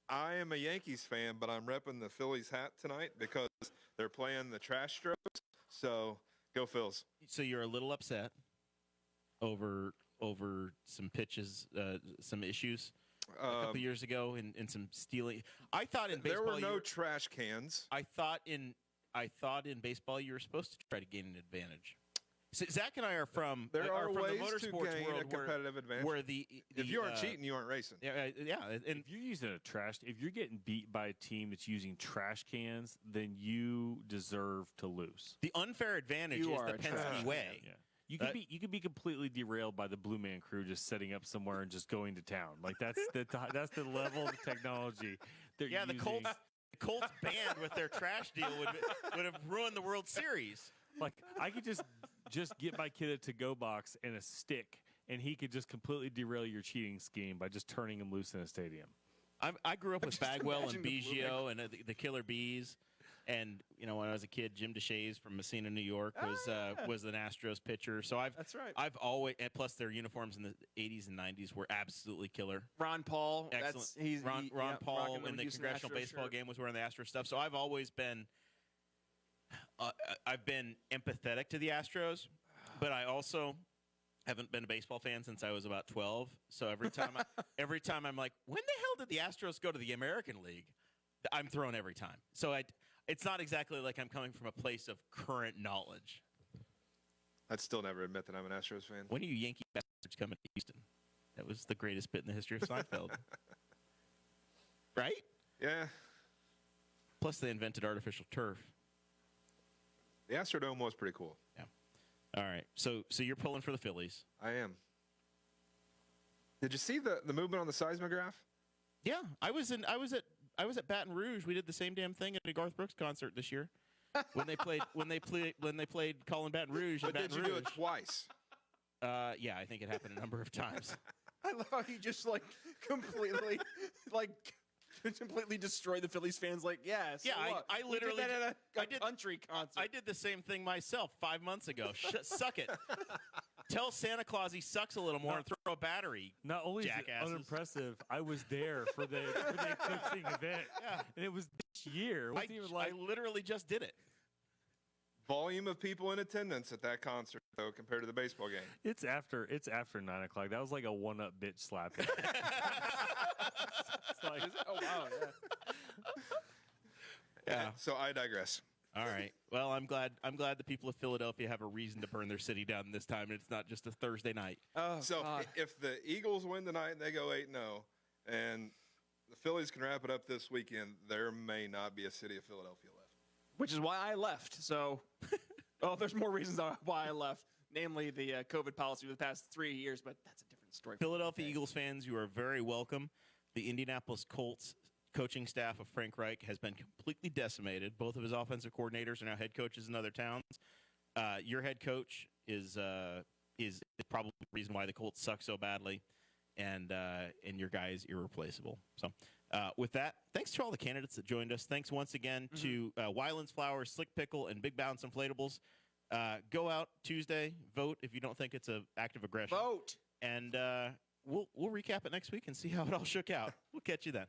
I am a Yankees fan, but I'm repping the Phillies hat tonight because they're playing the Trash Strokes. So go Phils. So you're a little upset over some pitches, some issues. a couple of years ago in some stealing. I thought in There baseball were no trash cans. I thought in baseball you were supposed to try to gain an advantage. So Zach and I are from There are from ways the to motorsports gain world a competitive advantage. where the If you aren't cheating, you aren't racing. yeah, and If you're using if you're getting beat by a team that's using trash cans, then you deserve to lose. the unfair advantage You is are the a trash Penske can. way. Yeah. You could be completely derailed by the Blue Man Crew just setting up somewhere and just going to town. Like that's the level of technology. They're Yeah, the using. Colts band with their trash deal would have ruined the World Series. Like I could just get my kid a to-go box and a stick, and he could just completely derail your cheating scheme by just turning him loose in a stadium. I grew up with Just Bagwell and imagine the Blue Man Biggio and the Killer Bees. And when I was a kid, Jim DeShays from Messina, New York, was an Astros pitcher. So That's right. I've always, and plus their uniforms in the 80s and 90s were absolutely killer. Ron Paul. Excellent. That's he's Ron yeah, Paul rocking in the Houston Congressional Astros Baseball shirt. game was wearing the Astros stuff. So I've always been, I've been empathetic to the Astros, but I also haven't been a baseball fan since I was about 12. So every time I'm like, when the hell did the Astros go to the American League? I'm thrown every time. So it's not exactly like I'm coming from a place of current knowledge. I'd still never admit that I'm an Astros fan. When are you Yankee bastards coming to Houston? That was the greatest bit in the history of Seinfeld. Right? Yeah, Plus they invented artificial turf. the Astrodome was pretty cool. All right. So you're pulling for the Phillies. I am. Did you see the movement on the seismograph? Yeah, I was at Baton Rouge. We did the same damn thing at a Garth Brooks concert this year. When they played Call in Baton Rouge. in But did Baton you do Rouge. it twice? Yeah, I think it happened a number of times. I love how you just completely destroyed the Phillies fans. Like, yeah, so Yeah, what? I We did literally that at a I did- country concert. I did the same thing myself 5 months ago. Suck it. Tell Santa Claus he sucks a little more and throw a battery. Not only is it Jackasses. unimpressive, I was there for the eclipsing event, Yeah. and it was this year. It wasn't even like I literally just did it. Volume of people in attendance at that concert, though, compared to the baseball game. it's after 9:00. That was like a one-up bitch slapping. It's like, Oh wow, yeah. Yeah. So I digress. All right. Well, I'm glad the people of Philadelphia have a reason to burn their city down this time, and it's not just a Thursday night. Oh, So God. if the Eagles win tonight and they go 8-0, and the Phillies can wrap it up this weekend, there may not be a city of Philadelphia left. Which is why I left. So, there's more reasons why I left, namely the COVID policy for the past 3 years, but that's a different story. for Philadelphia another day. Eagles fans, you are very welcome. The Indianapolis Colts coaching staff of Frank Reich has been completely decimated. Both of his offensive coordinators are now head coaches in other towns. Your head coach is probably the reason why the Colts suck so badly, and your guy is irreplaceable. So, with that, thanks to all the candidates that joined us. Thanks once again to Wyland's Flowers, Slick Pickle, and Big Bounce Inflatables. Go out Tuesday, vote if you don't think it's an act of aggression. Vote. And we'll recap it next week and see how it all shook out. We'll catch you then.